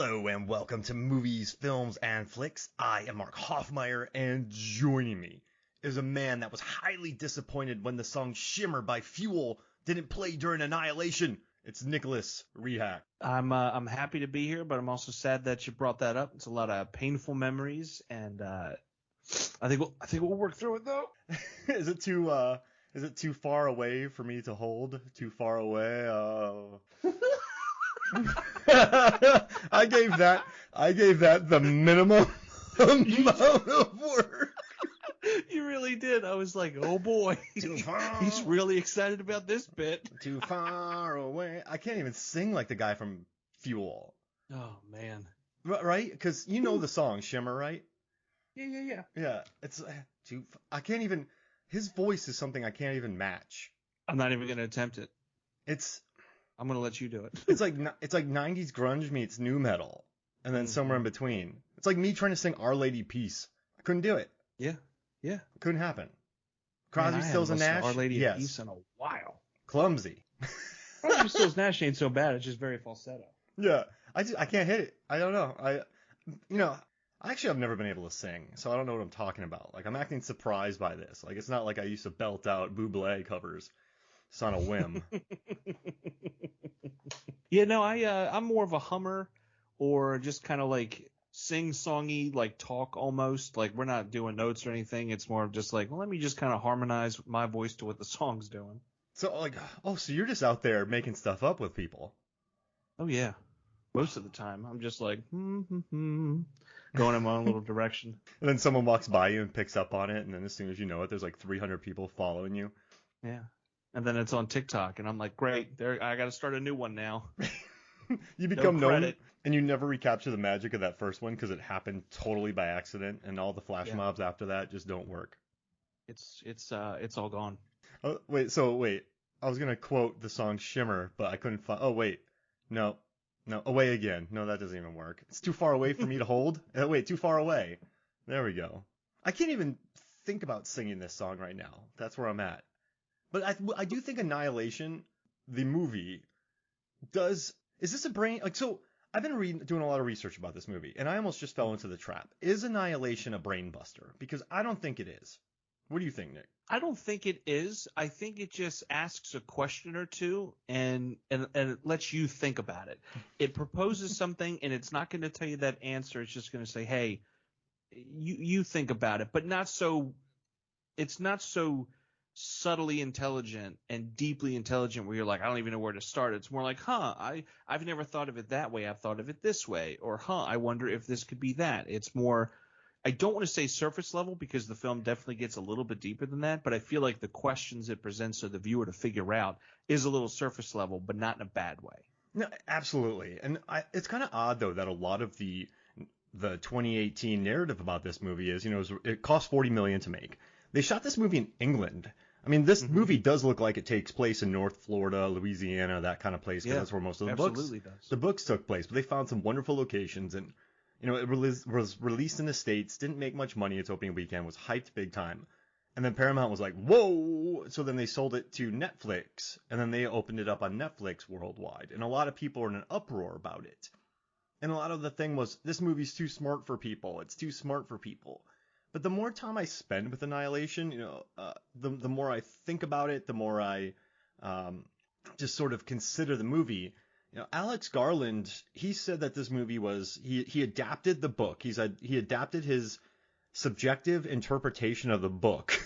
Hello and welcome to Movies, Films, and Flicks. I am Mark Hoffmeyer, and joining me is a man that was highly disappointed when the song Shimmer by Fuel didn't play during Annihilation. It's Nicholas Rehack. I'm happy to be here, but I'm also sad that you brought that up. It's a lot of painful memories, and I think we'll work through it though. Is it too far away for me to hold? Too far away? I gave that the minimum amount of work. You really did. I was like, oh boy, he's really excited about this bit. Too far away. I can't even sing like the guy from Fuel. Oh man. Right? Because you know the song Shimmer, right? Yeah. Yeah. It's too. I can't even. His voice is something I can't even match. I'm not even gonna attempt it. I'm gonna let you do it. It's like 90s grunge meets new metal, and then somewhere in between. It's like me trying to sing Our Lady Peace. I couldn't do it. Yeah. It couldn't happen. Crosby, Stills, and Nash. Our Lady yes. Peace in a while. Clumsy. Crosby, Stills, Nash ain't so bad. It's just very falsetto. Yeah. I can't hit it. I don't know. I've never been able to sing, so I don't know what I'm talking about. Like, I'm acting surprised by this. Like, it's not like I used to belt out Bublé covers just on a whim. Yeah, no, I'm more of a hummer, or just kind of like sing-songy, like talk almost. Like, we're not doing notes or anything. It's more of just like, well, let me just kind of harmonize my voice to what the song's doing. So so you're just out there making stuff up with people. Oh yeah, most of the time I'm just like going in my own little direction. And then someone walks by you and picks up on it, and then as soon as you know it, there's like 300 people following you. Yeah. And then it's on TikTok, and I'm like, great, I got to start a new one now. You become known, and you never recapture the magic of that first one because it happened totally by accident, and all the flash mobs after that just don't work. It's all gone. Oh, wait. I was gonna quote the song Shimmer, but I couldn't find. Oh wait, no, away again. No, that doesn't even work. It's too far away for me to hold. Wait, too far away. There we go. I can't even think about singing this song right now. That's where I'm at. But I do think Annihilation, the movie, is this a brain, like, so I've been doing a lot of research about this movie, and I almost just fell into the trap. Is Annihilation a brain buster? Because I don't think it is. What do you think, Nick? I don't think it is. I think it just asks a question or two and it lets you think about it. It proposes something, and it's not going to tell you that answer. It's just going to say, hey, you think about it, but it's not so subtly intelligent and deeply intelligent where you're like, I don't even know where to start. It's more like, I've never thought of it that way. I've thought of it this way. Or, I wonder if this could be that. It's more, I don't want to say surface level because the film definitely gets a little bit deeper than that, but I feel like the questions it presents to the viewer to figure out is a little surface level, but not in a bad way. No, absolutely. And it's kind of odd, though, that a lot of the 2018 narrative about this movie is, it cost $40 million to make. They shot this movie in England. I mean, this movie does look like it takes place in North Florida, Louisiana, that kind of place, because that's where most of the books took place. But they found some wonderful locations, and it was released in the States, didn't make much money its opening weekend, was hyped big time, and then Paramount was like, whoa! So then they sold it to Netflix, and then they opened it up on Netflix worldwide, and a lot of people are in an uproar about it. And a lot of the thing was, this movie's too smart for people. It's too smart for people. But the more time I spend with Annihilation, the more I think about it, the more I just sort of consider the movie. Alex Garland, he said that this movie was, he adapted the book. He adapted his subjective interpretation of the book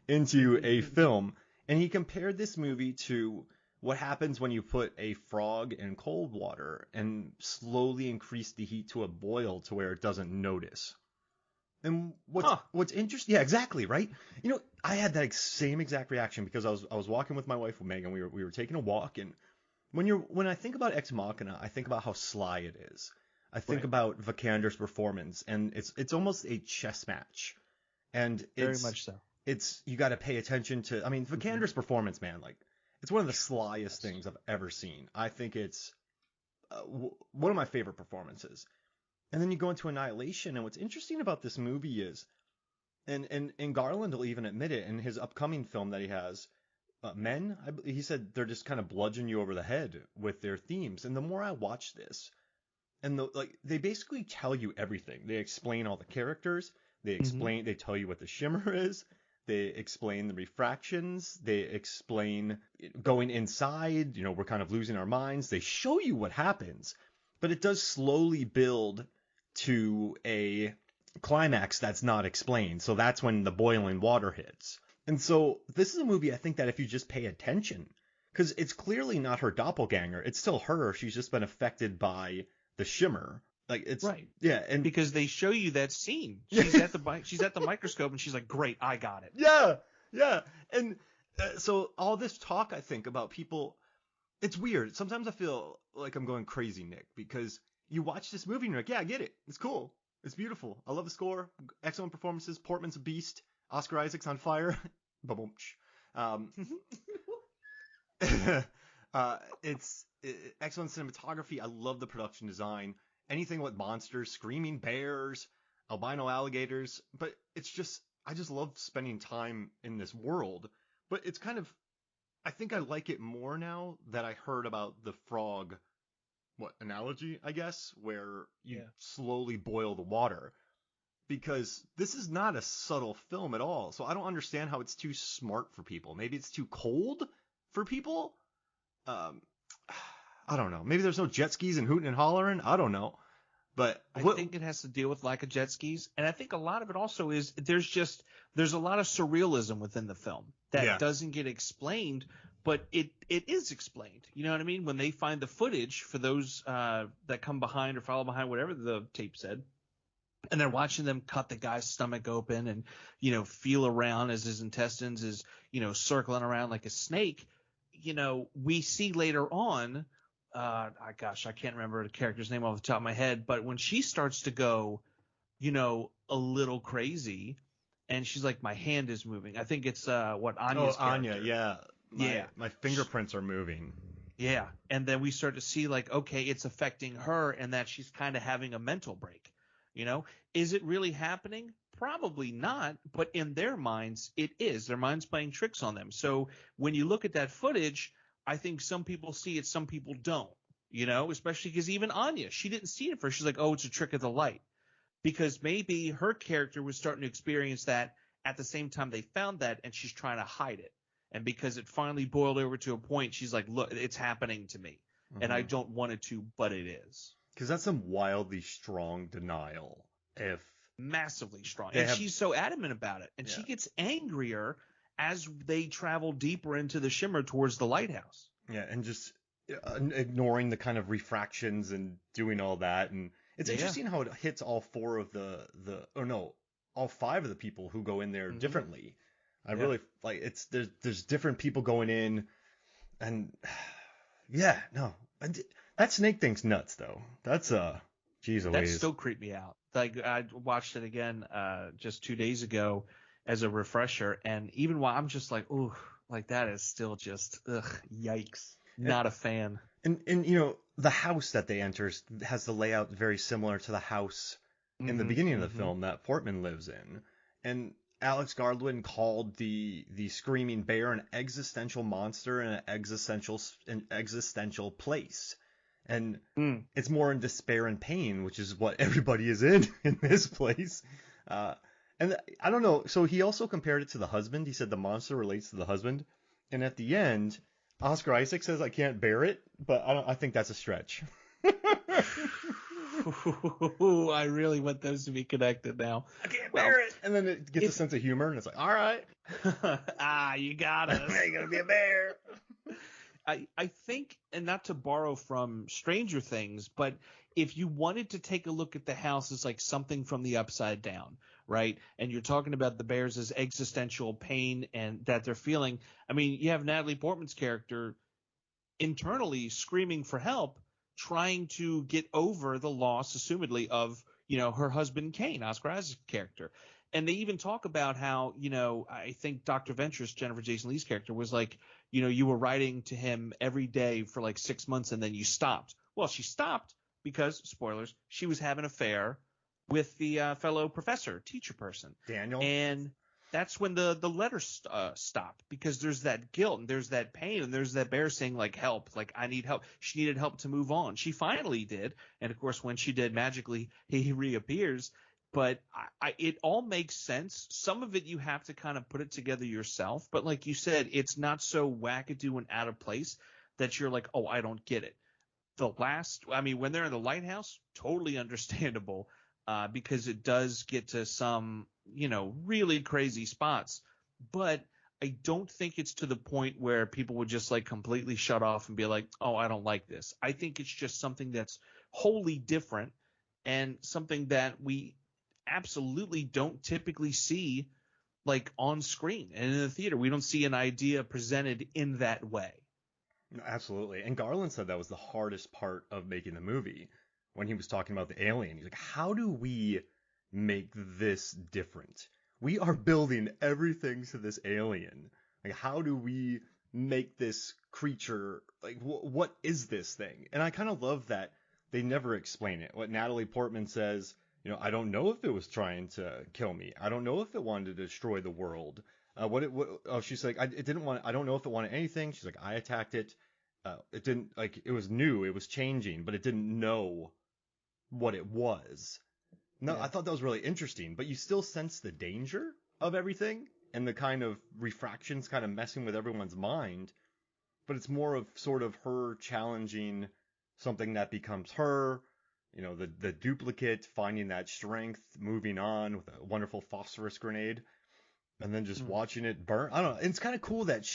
into a film, and he compared this movie to what happens when you put a frog in cold water and slowly increase the heat to a boil to where it doesn't notice. And what's interesting, yeah, exactly, right? I had that same exact reaction because I was walking with my wife Megan. We were taking a walk, and when I think about Ex Machina, I think about how sly it is. I think about Vikander's performance, and it's almost a chess match, and very much so. You got to pay attention to. I mean, Vikander's performance, man, like it's one of the slyest things I've ever seen. I think it's one of my favorite performances. And then you go into Annihilation, and what's interesting about this movie is, and Garland will even admit it in his upcoming film that he has, Men, he said they're just kind of bludgeoning you over the head with their themes. And the more I watch this, And they basically tell you everything. They explain all the characters. They tell you what the shimmer is. They explain the refractions. They explain going inside. We're kind of losing our minds. They show you what happens, but it does slowly build to a climax that's not explained. So that's when the boiling water hits. And so this is a movie I think that if you just pay attention, because it's clearly not her doppelganger. It's still her. She's just been affected by the shimmer. Like it's right. Yeah, and because they show you that scene. She's at the microscope and she's like, "Great, I got it." Yeah. And so all this talk, I think, about people, it's weird. Sometimes I feel like I'm going crazy, Nick, because you watch this movie and you're like, "Yeah, I get it. It's cool. It's beautiful. I love the score. Excellent performances. Portman's a beast. Oscar Isaac's on fire." It's excellent cinematography. I love the production design. Anything with monsters, screaming bears, albino alligators. But it's just, I just love spending time in this world. But it's kind of, I think I like it more now that I heard about the frog, analogy, I guess, where you slowly boil the water. Because this is not a subtle film at all. So I don't understand how it's too smart for people. Maybe it's too cold for people. I don't know. Maybe there's no jet skis and hooting and hollering. I don't know. But I think it has to deal with lack of jet skis. And I think a lot of it also is there's a lot of surrealism within the film that doesn't get explained, but it is explained. You know what I mean? When they find the footage for those that come behind or follow behind, whatever the tape said, and they're watching them cut the guy's stomach open and, feel around as his intestines is, circling around like a snake. We see later on, I can't remember the character's name off the top of my head, but when she starts to go, a little crazy, and she's like, my hand is moving. I think it's Anya's character. Anya, yeah. My fingerprints are moving. Yeah, and then we start to see like, okay, it's affecting her, and that she's kind of having a mental break. Is it really happening? Probably not, but in their minds, it is. Their mind's playing tricks on them. So when you look at that footage, I think some people see it, some people don't, especially because even Anya, she didn't see it first. She's like, oh, it's a trick of the light. Because maybe her character was starting to experience that at the same time they found that, and she's trying to hide it. And because it finally boiled over to a point, she's like, look, it's happening to me. Mm-hmm. And I don't want it to, but it is. Because that's some wildly strong denial. Massively strong. And she's so adamant about it. And she gets angrier as they travel deeper into the shimmer towards the lighthouse. Yeah, and just ignoring the kind of refractions and doing all that. And it's interesting how it hits all four of all five of the people who go in there differently. I really like there's different people going in, and that snake thing's nuts though. That's geez Louise. That still creeped me out. Like I watched it again just 2 days ago as a refresher, and even while I'm just like, ooh, like that is still just yikes. Not a fan. And the house that they enter has the layout very similar to the house in the beginning of the film that Portman lives in. And Alex Garland called the screaming bear an existential monster in an existential place. And it's more in despair and pain, which is what everybody is in this place. And I don't know. So he also compared it to the husband. He said the monster relates to the husband. And at the end, Oscar Isaac says, I can't bear it, but I think that's a stretch. I really want those to be connected now. I can't bear it. And then it gets a sense of humor, and it's like, all right. You got us. You're going to be a bear. I think, and not to borrow from Stranger Things, but if you wanted to take a look at the house as like something from the upside down, right? And you're talking about the bears as existential pain and that they're feeling. I mean, you have Natalie Portman's character internally screaming for help, trying to get over the loss, assumedly, of, her husband Kane, Oscar Isaac's character. And they even talk about how, I think Dr. Ventress, Jennifer Jason Leigh's character, was like, you were writing to him every day for like 6 months and then you stopped. Well, she stopped because, spoilers, she was having an affair with the fellow teacher person. Daniel. And that's when the letters stop, because there's that guilt and there's that pain and there's that bear saying like help, like I need help. She needed help to move on. She finally did, and of course when she did, magically he reappears. But it all makes sense. Some of it you have to kind of put it together yourself, but like you said, it's not so wackadoo and out of place that you're like, oh, I don't get it. When they're in the lighthouse, totally understandable, because it does get to some, really crazy spots. But I don't think it's to the point where people would just like completely shut off and be like, oh, I don't like this. I think it's just something that's wholly different and something that we absolutely don't typically see like on screen and in the theater. We don't see an idea presented in that way. No, absolutely. And Garland said that was the hardest part of making the movie when he was talking about the alien. He's like, how do we make this different? We are building everything to this alien. Like, how do we make this creature, like, what is this thing? And I kind of love that they never explain it. What Natalie Portman says, I don't know if it was trying to kill me. I don't know if it wanted to destroy the world. She's like, it didn't want, I don't know if it wanted anything. She's like, I attacked it. It didn't, like, it was new, it was changing, but it didn't know what it was. No, yeah. I thought that was really interesting, but you still sense the danger of everything and the kind of refractions kind of messing with everyone's mind. But it's more of sort of her challenging something that becomes her, the duplicate, finding that strength, moving on with a wonderful phosphorus grenade, and then just watching it burn. I don't know. It's kind of cool that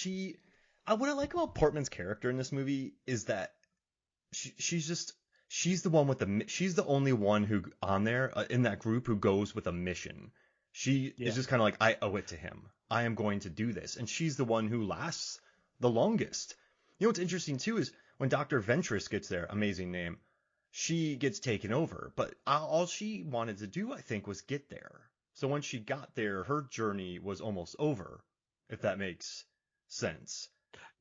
what I like about Portman's character in this movie is that she's the only one who on there in that group who goes with a mission. She is just kind of like, I owe it to him. I am going to do this. And she's the one who lasts the longest. What's interesting too is when Dr. Ventress gets there, amazing name, she gets taken over. But all she wanted to do, I think, was get there. So when she got there, her journey was almost over, if that makes sense.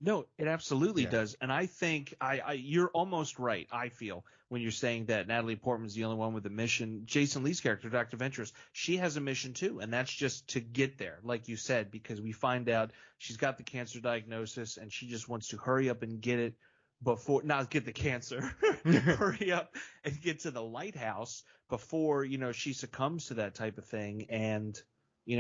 No, it absolutely does. And I think you're almost right, I feel, when you're saying that Natalie Portman's the only one with a mission. Jason Lee's character, Dr. Ventress, she has a mission too, and that's just to get there, like you said, because we find out she's got the cancer diagnosis and she just wants to hurry up and get it not get the cancer, hurry up and get to the lighthouse before, she succumbs to that type of thing. And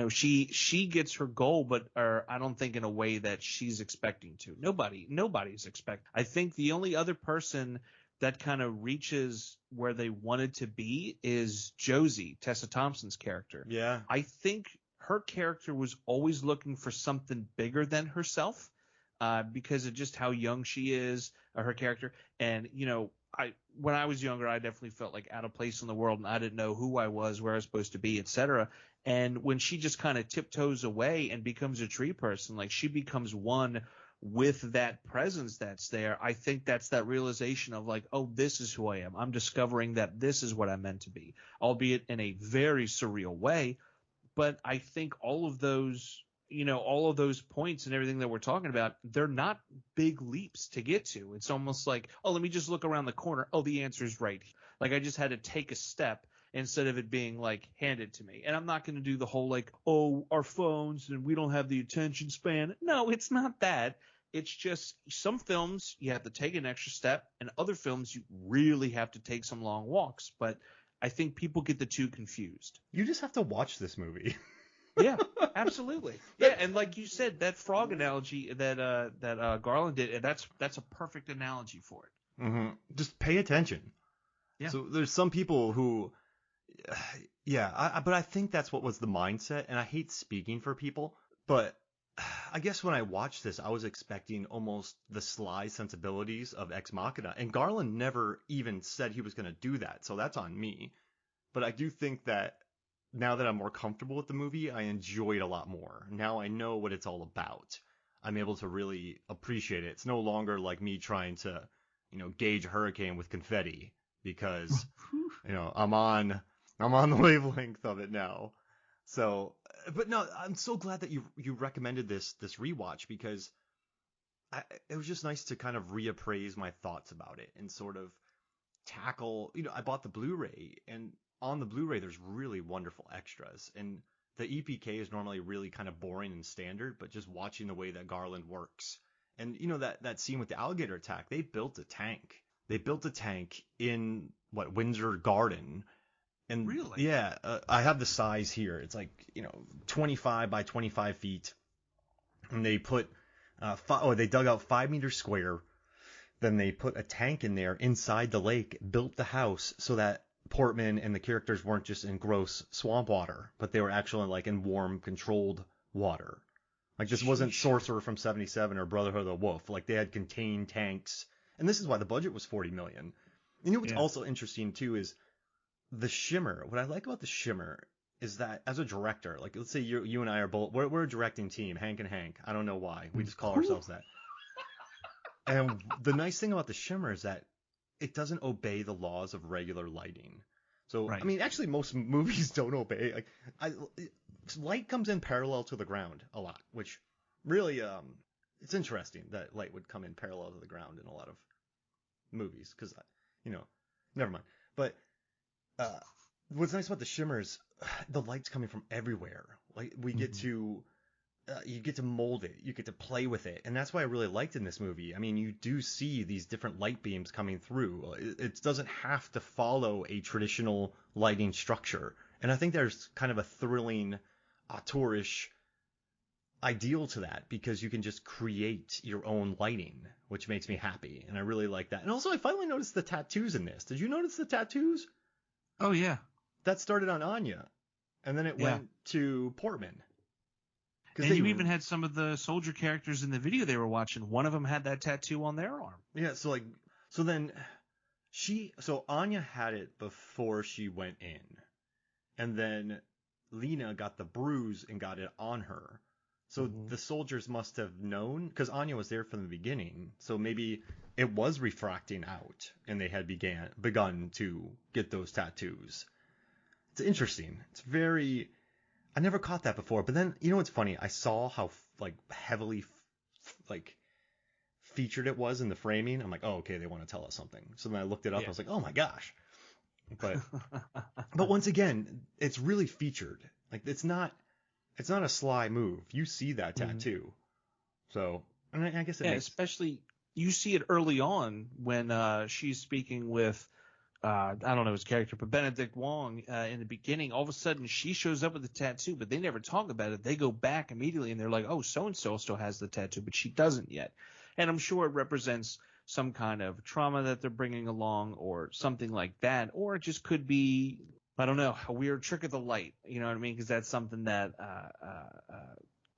she gets her goal, but I don't think in a way that she's expecting to. Nobody's expecting. I think the only other person that kind of reaches where they wanted to be is Josie, Tessa Thompson's character. Yeah. I think her character was always looking for something bigger than herself, because of just how young she is, her character. And, when I was younger, I definitely felt like out of place in the world, and I didn't know who I was, where I was supposed to be, etc. And when she just kind of tiptoes away and becomes a tree person, like she becomes one with that presence that's there, I think that's that realization of like, oh, this is who I am. I'm discovering that this is what I'm meant to be, albeit in a very surreal way. But I think all of those points and everything that we're talking about, they're not big leaps to get to. It's almost like, oh, let me just look around the corner. Oh, the answer is right. Like I just had to take a step instead of it being like handed to me. And I'm not going to do the whole like, oh, our phones and we don't have the attention span. No, it's not that. It's just some films you have to take an extra step, and other films you really have to take some long walks. But I think people get the two confused. You just have to watch this movie. Yeah, absolutely. Yeah, and like you said, that frog analogy that Garland did, that's a perfect analogy for it. Mm-hmm. Just pay attention. Yeah. So there's some people who, but I think that's what was the mindset, and I hate speaking for people, but I guess when I watched this, I was expecting almost the sly sensibilities of Ex Machina, and Garland never even said he was going to do that, so that's on me. But I do think that now that I'm more comfortable with the movie, I enjoy it a lot more. Now I know what it's all about. I'm able to really appreciate it. It's no longer like me trying to, gauge a hurricane with confetti because, I'm on the wavelength of it now. So, but no, I'm so glad that you recommended this rewatch because it was just nice to kind of reappraise my thoughts about it and sort of tackle, I bought the Blu-ray, and on the Blu-ray, there's really wonderful extras. And the EPK is normally really kind of boring and standard, but just watching the way that Garland works. And you know that scene with the alligator attack, they built a tank. They built a tank in Windsor Garden. And really? yeah, I have the size here. It's like, 25 by 25 feet. And they put they dug out 5 meters square. Then they put a tank in there inside the lake, built the house so that Portman and the characters weren't just in gross swamp water, but they were actually like in warm, controlled water. Like this wasn't Sorcerer from '77 or Brotherhood of the Wolf. Like they had contained tanks, and this is why the budget was $40 million. You know what's also interesting too is the shimmer. What I like about the shimmer is that as a director, like let's say you and I are both, we're a directing team, Hank and Hank. I don't know why we just call ourselves that. And the nice thing about the shimmer is that it doesn't obey the laws of regular lighting. So, right. I mean, actually, most movies don't obey. Like, light comes in parallel to the ground a lot, which really, it's interesting that light would come in parallel to the ground in a lot of movies, because, never mind. But what's nice about the shimmer is the light's coming from everywhere. Like, we get to you get to mold it, you get to play with it, and that's why I really liked in this movie. I mean, you do see these different light beams coming through. It doesn't have to follow a traditional lighting structure, and I think there's kind of a thrilling, auteurish ideal to that, because you can just create your own lighting, which makes me happy, and I really like that. And also, I finally noticed the tattoos in this. Did you notice the tattoos? Oh yeah, that started on Anya, and then it went to Portman. And you even had some of the soldier characters in the video they were watching. One of them had that tattoo on their arm. Yeah, so Anya had it before she went in. And then Lena got the bruise and got it on her. So the soldiers must have known, because Anya was there from the beginning. So maybe it was refracting out, and they had begun to get those tattoos. It's interesting. It's very... I never caught that before, but then, you know what's funny? I saw how, heavily, featured it was in the framing. I'm like, oh, okay, they want to tell us something. So then I looked it up, and I was like, oh my gosh. But once again, it's really featured. Like, it's not a sly move. You see that tattoo. So, and I guess it makes... especially, you see it early on when she's speaking with... I don't know his character, but Benedict Wong in the beginning, all of a sudden she shows up with the tattoo, but they never talk about it. They go back immediately and they're like, oh, so-and-so still has the tattoo, but she doesn't yet. And I'm sure it represents some kind of trauma that they're bringing along or something like that. Or it just could be, I don't know, a weird trick of the light. You know what I mean? Because that's something that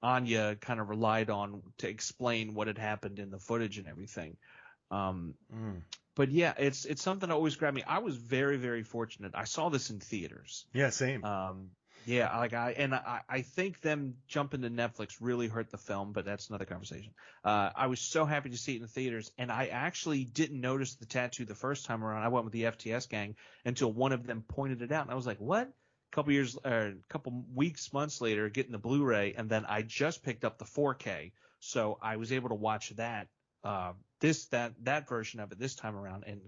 Anya kind of relied on to explain what had happened in the footage and everything. But yeah, it's something that always grabbed me. I was very, very fortunate. I saw this in theaters. Yeah, same. I think them jumping to Netflix really hurt the film, but that's another conversation. I was so happy to see it in the theaters, and I actually didn't notice the tattoo the first time around. I went with the FTS gang until one of them pointed it out, and I was like, "What?" A couple weeks, months later, getting the Blu-ray, and then I just picked up the 4K, so I was able to watch that. That version of it this time around, and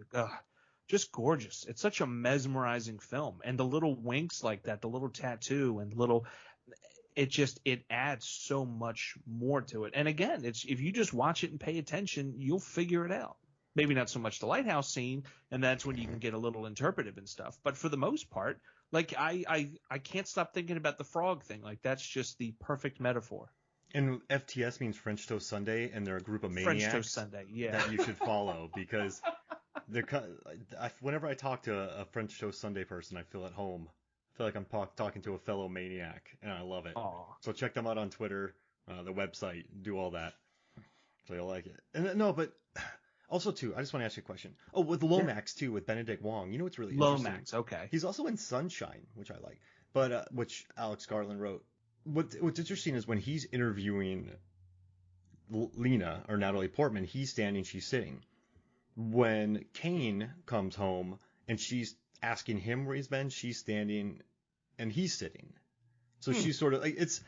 just gorgeous. It's such a mesmerizing film, and the little winks like that, the little tattoo and it adds so much more to it. And again, if you just watch it and pay attention, you'll figure it out. Maybe not so much the lighthouse scene, and that's when you can get a little interpretive and stuff. But for the most part, like I can't stop thinking about the frog thing. Like that's just the perfect metaphor. And FTS means French Toast Sunday, and they're a group of maniacs French Toast Sunday, that you should follow, because whenever I talk to a French Toast Sunday person, I feel at home. I feel like I'm talking to a fellow maniac, and I love it. Aww. So check them out on Twitter, the website, do all that. So you'll like it. And no, but also too, I just want to ask you a question. Oh, with Lomax too, with Benedict Wong. You know what's really interesting? Lomax, okay. He's also in Sunshine, which I like, but which Alex Garland wrote. What's interesting is when he's interviewing Lena or Natalie Portman, he's standing, she's sitting. When Kane comes home and she's asking him where he's been, she's standing and he's sitting. So she's sort of like it's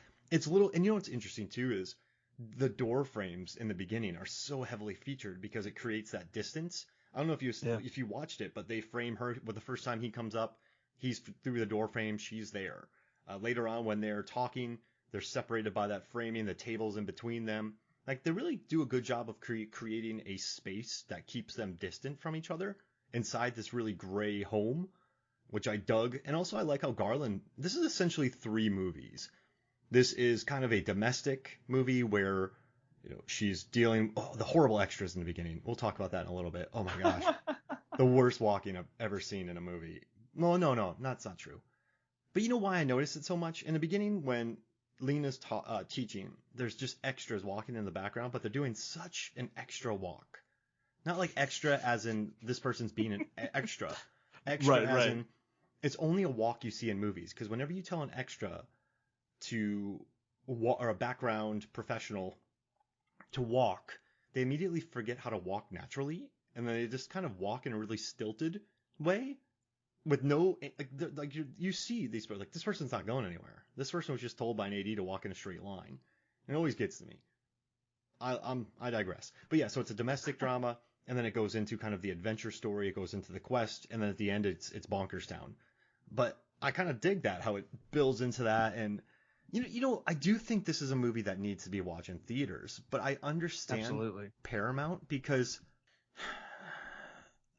little. And you know what's interesting too is the door frames in the beginning are so heavily featured because it creates that distance. I don't know if you watched it, but they frame her. But the first time he comes up, he's through the door frame, she's there. Later on, when they're talking, they're separated by that framing, the tables in between them. Like, they really do a good job of creating a space that keeps them distant from each other inside this really gray home, which I dug. And also I like how Garland, this is essentially 3 movies. This is kind of a domestic movie where, she's dealing, the horrible extras in the beginning. We'll talk about that in a little bit. Oh my gosh. The worst walking I've ever seen in a movie. No, that's not true. But you know why I noticed it so much? In the beginning, when Lena's teaching, there's just extras walking in the background, but they're doing such an extra walk. Not like extra as in this person's being an extra. Extra as in it's only a walk you see in movies. Because whenever you tell an extra to or a background professional to walk, they immediately forget how to walk naturally, and then they just kind of walk in a really stilted way with no like you see these people like this person's not going anywhere. This person was just told by an AD to walk in a straight line. It always gets to me. I digress. But yeah, so it's a domestic drama, and then it goes into kind of the adventure story. It goes into the quest, and then at the end it's Bonkers Town. But I kind of dig that how it builds into that. And I do think this is a movie that needs to be watched in theaters, but I understand Absolutely. Paramount because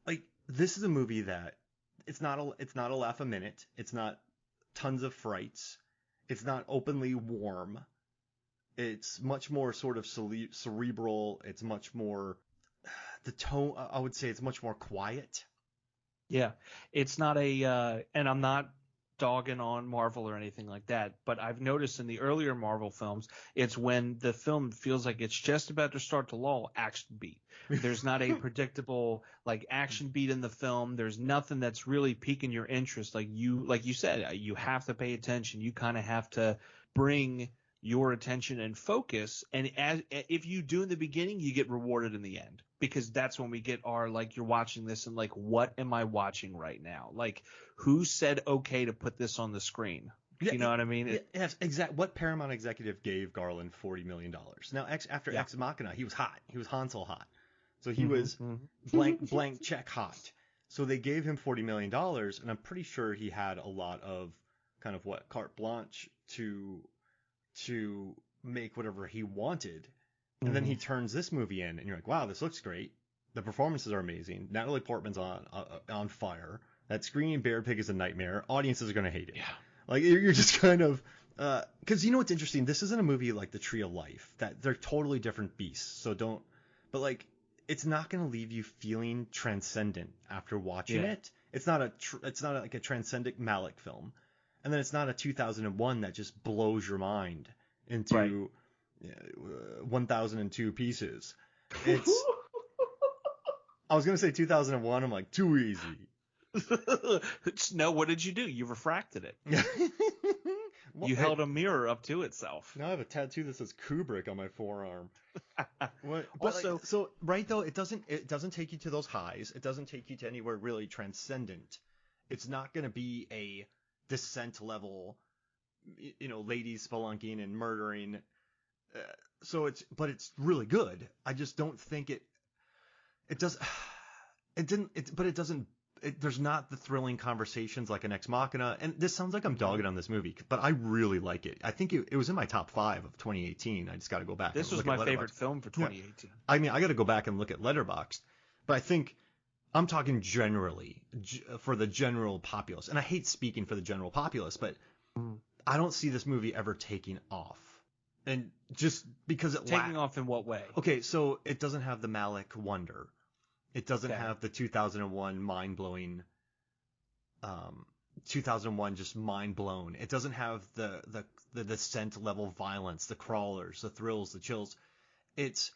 like this is a movie that it's not a laugh a minute. It's not tons of frights. It's not openly warm. It's much more sort of cerebral. It's much more the tone. I would say it's much more quiet. Yeah, it's not and I'm not dogging on Marvel or anything like that, but I've noticed in the earlier Marvel films, it's when the film feels like it's just about to start to lull, action beat. There's not a predictable like action beat in the film. There's nothing that's really piquing your interest. Like you said, you have to pay attention. You kind of have to bring your attention and focus. And if you do in the beginning, you get rewarded in the end, because that's when we get our, like, you're watching this and like, what am I watching right now? Like, who said okay to put this on the screen? You know what I mean? Yes, exactly. What Paramount executive gave Garland $40 million? Now, after Ex Machina, he was hot. He was Hansel hot. So he was blank check hot. So they gave him $40 million, and I'm pretty sure he had a lot of kind of carte blanche to make whatever he wanted. And then he turns this movie in, and you're like, wow, this looks great. The performances are amazing. Natalie Portman's on fire. That screaming bear pig is a nightmare. Audiences are going to hate it. Yeah. Like, you're just kind of... Because you know what's interesting? This isn't a movie like The Tree of Life. That they're totally different beasts. So don't... But, like, it's not going to leave you feeling transcendent after watching it. It's not like a transcendent Malick film. And then it's not a 2001 that just blows your mind into 1,002 pieces. It's... I was going to say 2001. I'm like, too easy. No, what did you do? You refracted it. Well, you held a mirror up to itself. Now I have a tattoo that says Kubrick on my forearm. What? Also, like, so right though, it doesn't take you to those highs. It doesn't take you to anywhere really transcendent. It's not going to be a Descent level, ladies spelunking and murdering. But it's really good. I just don't think it doesn't. There's not the thrilling conversations like an Ex Machina, and this sounds like I'm dogging on this movie, but I really like it. I think it was in my top 5 of 2018. I just got to go back. This was my favorite film for 2018. Yeah. I mean, I got to go back and look at Letterboxd, but I think I'm talking generally for the general populace, and I hate speaking for the general populace, but I don't see this movie ever taking off. And just because it taking off in what way? Okay, so it doesn't have the Malick wonder. It doesn't have the 2001 mind-blowing 2001 just mind-blown. It doesn't have the Descent level violence, the crawlers, the thrills, the chills. It's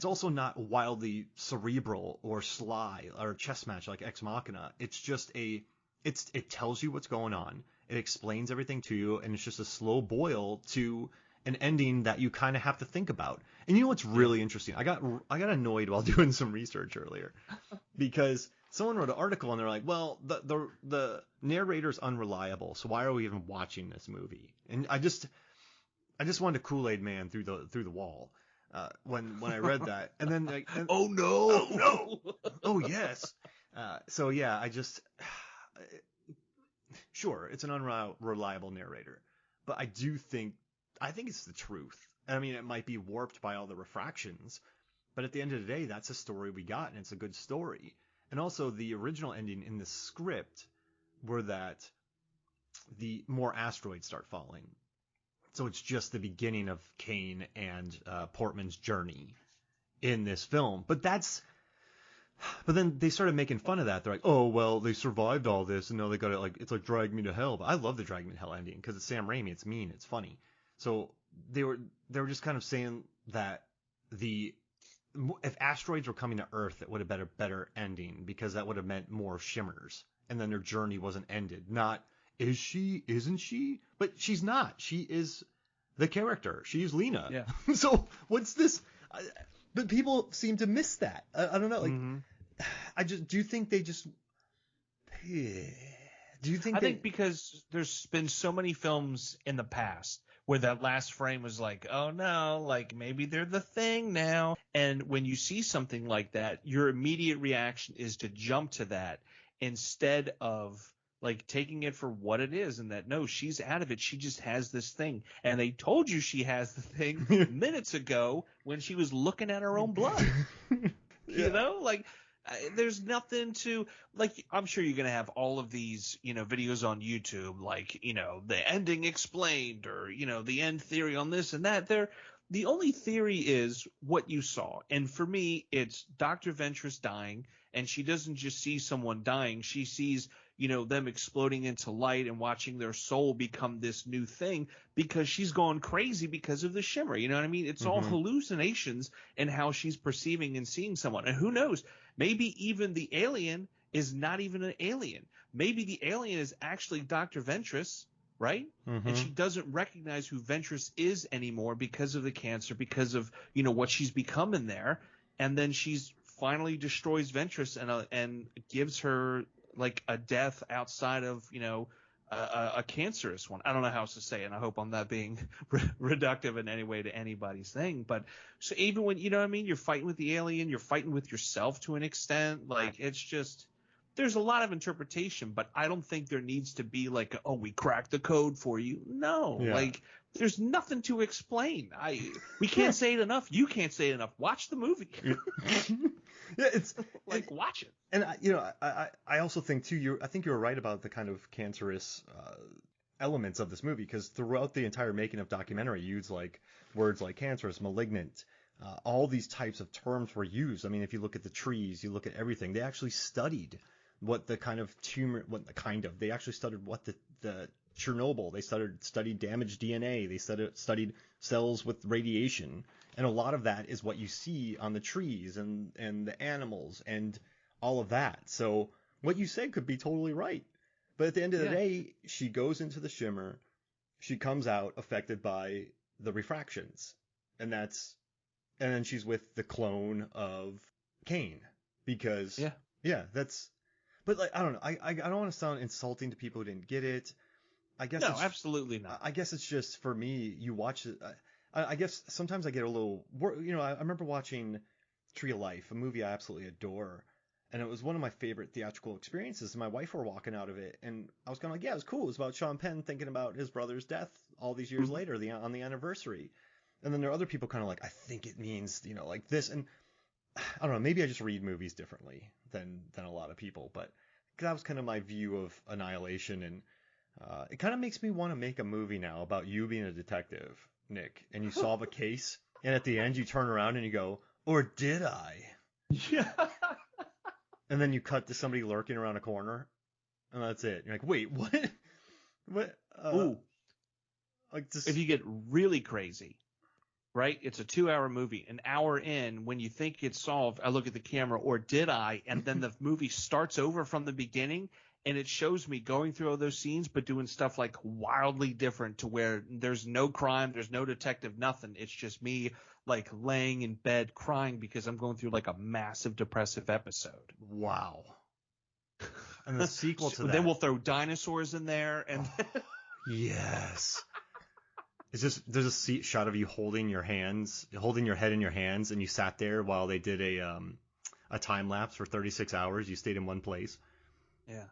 also not wildly cerebral or sly or chess match like Ex Machina. It's just it tells you what's going on. It explains everything to you, and it's just a slow boil to an ending that you kind of have to think about. And you know what's really interesting? I got annoyed while doing some research earlier because someone wrote an article and they're like, well, the narrator's unreliable, so why are we even watching this movie? And I just wanted a Kool-Aid man through the wall when I read that. And then oh no, oh yes. So yeah, sure, it's an unreliable narrator. but I think it's the truth. I mean, it might be warped by all the refractions, but at the end of the day, that's a story we got, and it's a good story. And also, the original ending in the script were that the more asteroids start falling. So it's just the beginning of Kane and Portman's journey in this film. But then they started making fun of that. They're like, oh, well, they survived all this, and now they got it, like, it's like Drag Me to Hell. But I love the Drag Me to Hell ending because it's Sam Raimi. It's mean. It's funny. So they were just kind of saying that if asteroids were coming to Earth, it would have been a better ending because that would have meant more shimmers, and then their journey wasn't ended. Not, is she, isn't she? But she's not. She is the character. She's Lena. Yeah. So what's this? But people seem to miss that. I don't know. Like, do you think they just? Do you think? I think because there's been so many films in the past where that last frame was like, oh no, like maybe they're the thing now. And when you see something like that, your immediate reaction is to jump to that instead of like taking it for what it is, and that no, she's out of it. She just has this thing. And they told you she has the thing minutes ago when she was looking at her own blood. You know, like there's nothing to, like, I'm sure you're going to have all of these, videos on YouTube, like, the ending explained, or, the end theory on this and that. The only theory is what you saw. And for me, it's Dr. Ventress dying, and she doesn't just see someone dying. She sees, them exploding into light and watching their soul become this new thing because she's gone crazy because of the shimmer. You know what I mean? It's all hallucinations in how she's perceiving and seeing someone. And who knows? Maybe even the alien is not even an alien. Maybe the alien is actually Dr. Ventress, right? And she doesn't recognize who Ventress is anymore because of the cancer, because of, what she's become in there. And then she's finally destroys Ventress and gives her like a death outside of, a cancerous one. I don't know how else to say it, and I hope I'm not being reductive in any way to anybody's thing. But so even when, you know what I mean, you're fighting with the alien, you're fighting with yourself to an extent. Like, it's just, there's a lot of interpretation, but I don't think there needs to be like, oh, we cracked the code for you. No, like, there's nothing to explain. We can't say it enough. You can't say it enough. Watch the movie. Yeah, it's like, watch it. And I also think too. I think you're right about the kind of cancerous elements of this movie, because throughout the entire making of documentary, you use like words like cancerous, malignant. All these types of terms were used. I mean, if you look at the trees, you look at everything. They actually studied what the kind of tumor, they actually studied what the Chernobyl. They studied damaged DNA. They studied cells with radiation. And a lot of that is what you see on the trees and the animals and all of that. So what you said could be totally right. But at the end of the day, she goes into the shimmer. She comes out affected by the refractions. And then she's with the clone of Kane. Because, but like, I don't know. I don't want to sound insulting to people who didn't get it. I guess no, absolutely not. I guess it's just, for me, you watch it. I guess sometimes I get a little, I remember watching Tree of Life, a movie I absolutely adore, and it was one of my favorite theatrical experiences. And my wife were walking out of it, and I was kind of like, yeah, it was cool. It was about Sean Penn thinking about his brother's death all these years later, on the anniversary. And then there are other people kind of like, I think it means, like this. And I don't know, maybe I just read movies differently than a lot of people, but that was kind of my view of Annihilation. And it kind of makes me want to make a movie now about you being a detective, Nick, and you solve a case, and at the end you turn around and you go, or did I? Yeah. And then you cut to somebody lurking around a corner, and that's it. You're like, wait, what? What? Ooh. Like just... If you get really crazy, right? It's a 2-hour movie. An hour in, when you think it's solved, I look at the camera, or did I? And then the movie starts over from the beginning. And it shows me going through all those scenes, but doing stuff like wildly different, to where there's no crime, there's no detective, nothing. It's just me like laying in bed crying because I'm going through like a massive depressive episode. Wow. And the sequel to that. Then we'll throw dinosaurs in there. And yes. It's just, there's a shot of you holding your head in your hands, and you sat there while they did a time lapse for 36 hours. You stayed in one place. Yeah.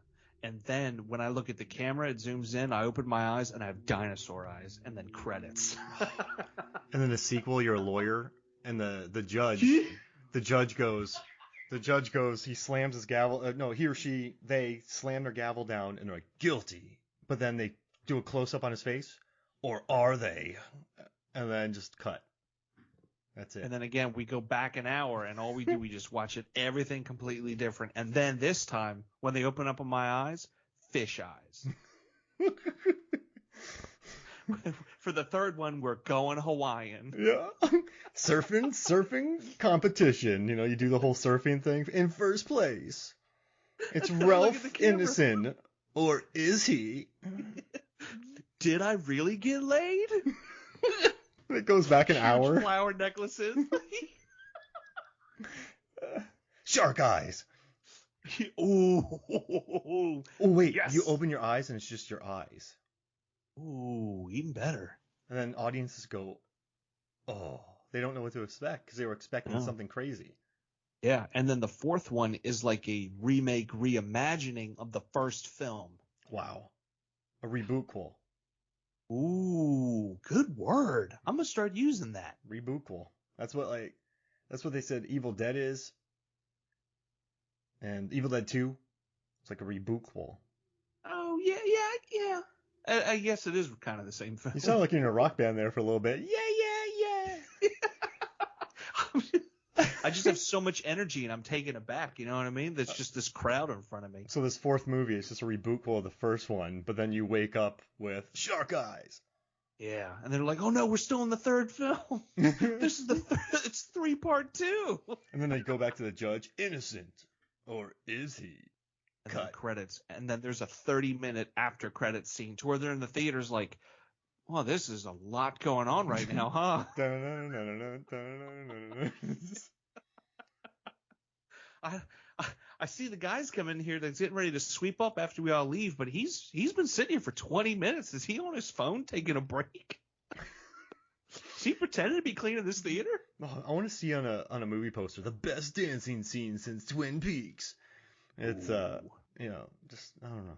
And then when I look at the camera, it zooms in, I open my eyes, and I have dinosaur eyes, and then credits. And then the sequel, you're a lawyer, and the judge goes, he slams his gavel, no, he or she, they slam their gavel down, and they're like, guilty. But then they do a close-up on his face, or are they? And then just cut. That's it. And then again, we go back an hour, and all we do, we just watch it, everything completely different. And then this time, when they open up on my eyes, fish eyes. For the third one, we're going Hawaiian. Yeah. Surfing competition. You know, you do the whole surfing thing. In first place, it's Ralph Ineson. Or is he? Did I really get laid? It goes back an hour. Flower necklaces. Shark eyes. Ooh. Oh, wait. Yes. You open your eyes and it's just your eyes. Ooh, even better. And then audiences go, oh, they don't know what to expect because they were expecting something crazy. Yeah, and then the fourth one is like a remake, reimagining of the first film. Wow. A rebootquel. Ooh, good word. I'm gonna start using that. Rebootquel. That's what they said Evil Dead is. And Evil Dead 2, it's like a rebootquel. Oh, yeah. I guess it is kind of the same film. You sound like you're in a rock band there for a little bit. Yeah. I just have so much energy and I'm taken aback, you know what I mean? There's just this crowd in front of me. So this fourth movie is just a rebootquel of the first one, but then you wake up with shark eyes. Yeah, and they're like, "Oh no, we're still in the third film. This is it's 3-part 2." And then they go back to the judge, innocent, or is he? And then credits, and then there's a 30-minute after credits scene to where they're in the theaters like, "Well, this is a lot going on right now, huh?" I see the guys come in here that's getting ready to sweep up after we all leave, but he's been sitting here for 20 minutes. Is he on his phone taking a break? Is he pretending to be cleaning this theater? Oh, I want to see on a movie poster the best dancing scene since Twin Peaks. It's just I don't know.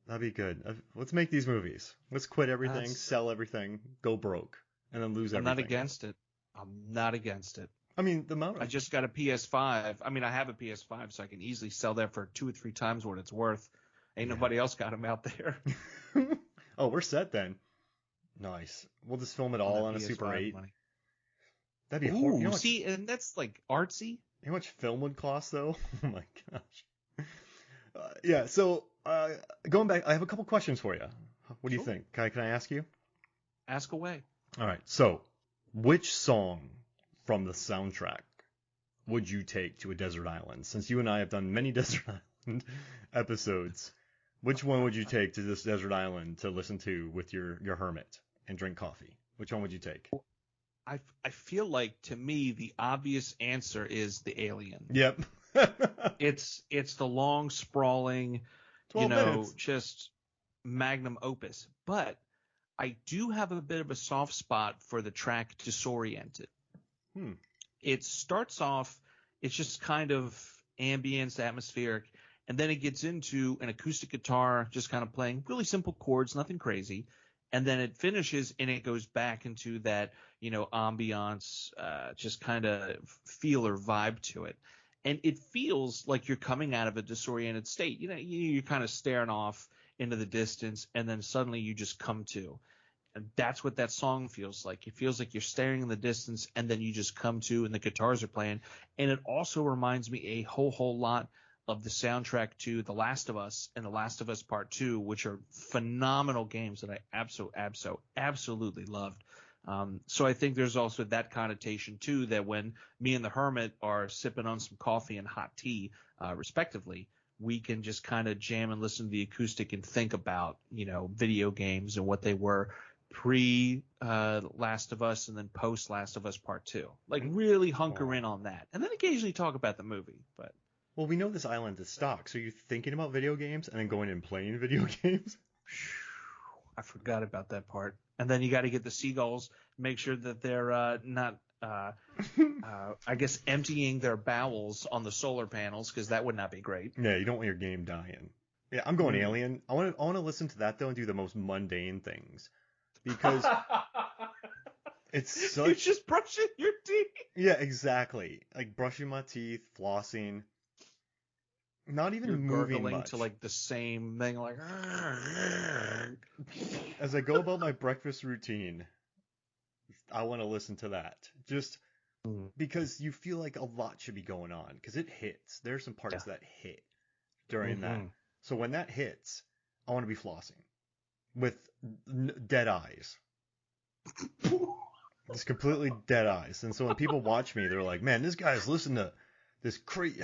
That'd be good. Let's make these movies. Let's quit everything, sell everything, go broke, and then lose everything. I'm not against it. I'm not against it. I mean, the amount. I just got a PS5. I mean, I have a PS5, so I can easily sell that for 2 or 3 times what it's worth. Ain't nobody else got them out there. Oh, we're set then. Nice. We'll just film it all on a Super 8. Money. That'd be horrible. You know see, and that's like artsy. You know how much film would cost, though? Oh my gosh. Yeah. So going back, I have a couple questions for you. What do you think? Can I ask you? Ask away. All right. So, which song from the soundtrack would you take to a desert island? Since you and I have done many desert island episodes, which one would you take to this desert island to listen to with your hermit and drink coffee? Which one would you take? I feel like, to me, the obvious answer is the Alien. Yep. It's the long, sprawling, just magnum opus. But I do have a bit of a soft spot for the track Disoriented. It starts off, it's just kind of ambience, atmospheric, and then it gets into an acoustic guitar just kind of playing really simple chords, nothing crazy. And then it finishes and it goes back into that, ambiance, just kind of feel or vibe to it. And it feels like you're coming out of a disoriented state. You're kind of staring off into the distance and then suddenly you just come to. And that's what that song feels like. It feels like you're staring in the distance and then you just come to and the guitars are playing. And it also reminds me a whole lot of the soundtrack to The Last of Us and The Last of Us Part 2, which are phenomenal games that I absolutely loved. So I think there's also that connotation too, that when me and the hermit are sipping on some coffee and hot tea, respectively, we can just kind of jam and listen to the acoustic and think about, video games and what they were pre Last of Us and then post Last of Us Part 2. Like really hunker in on that. And then occasionally talk about the movie. But well, we know this island is stock. So you're thinking about video games and then going and playing video games? I forgot about that part. And then you got to get the seagulls, make sure that they're not, I guess, emptying their bowels on the solar panels, because that would not be great. Yeah, you don't want your game dying. Yeah, I'm going Alien. I want to listen to that though and do the most mundane things because it's You're such. just brushing your teeth. Yeah, exactly. Like brushing my teeth, flossing, not even You're moving gurgling to much. like the same thing, like. As I go about my breakfast routine, I want to listen to that. Just because you feel like a lot should be going on because it hits. There's some parts that hit during that. So when that hits, I want to be flossing with dead eyes. Just completely dead eyes. And so when people watch me, they're like, man, this guy's listening to this crazy,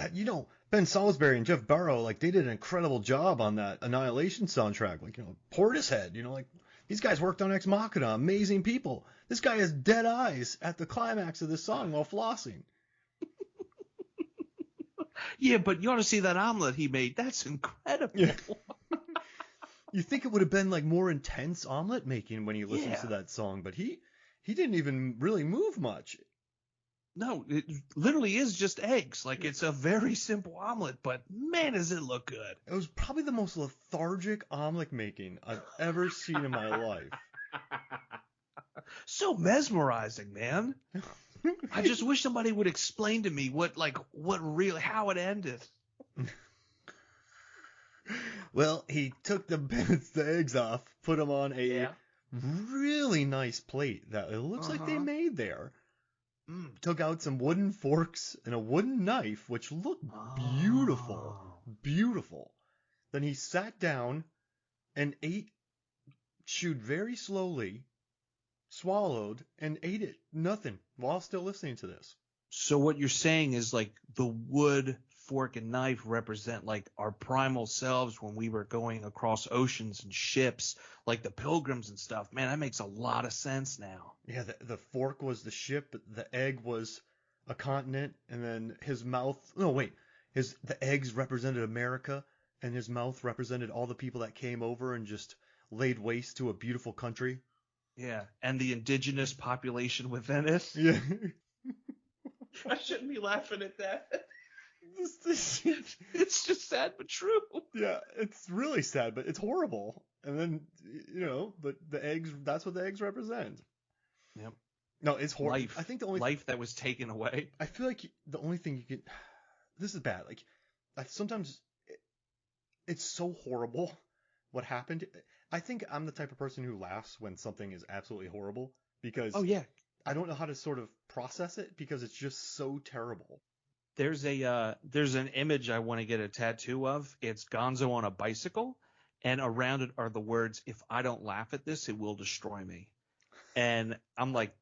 Ben Salisbury and Jeff Barrow, like they did an incredible job on that Annihilation soundtrack. Like, Portishead, like these guys worked on Ex Machina, amazing people. This guy has dead eyes at the climax of this song while flossing. Yeah, but you ought to see that omelet he made. That's incredible. Yeah. You think it would have been like more intense omelet making when he listens to that song, but he didn't even really move much. No, it literally is just eggs. Like it's a very simple omelet, but man, does it look good. It was probably the most lethargic omelet making I've ever seen in my life. So mesmerizing, man. I just wish somebody would explain to me how it ended. Well, he took the eggs off, put them on a really nice plate that it looks like they made there. Took out some wooden forks and a wooden knife, which looked beautiful. Beautiful. Then he sat down and chewed very slowly, swallowed, and ate it. Nothing, while still listening to this. So what you're saying is like the wood, fork, and knife represent like our primal selves when we were going across oceans and ships, like the pilgrims and stuff. Man, that makes a lot of sense now. Yeah, the fork was the ship, the egg was a continent, and then his mouth. No, wait. The eggs represented America, and his mouth represented all the people that came over and just laid waste to a beautiful country. Yeah, and the indigenous population within it. Yeah. I shouldn't be laughing at that. It's just sad but true. Yeah, it's really sad, but it's horrible. And then, but the eggs, that's what the eggs represent. Yep. No, it's horrible. I think the only life that was taken away. I feel like the only thing you could, this is bad. Like, sometimes it's so horrible what happened. I think I'm the type of person who laughs when something is absolutely horrible because I don't know how to sort of process it because it's just so terrible. There's an image I want to get a tattoo of. It's Gonzo on a bicycle, and around it are the words, "If I don't laugh at this, it will destroy me." And I'm like,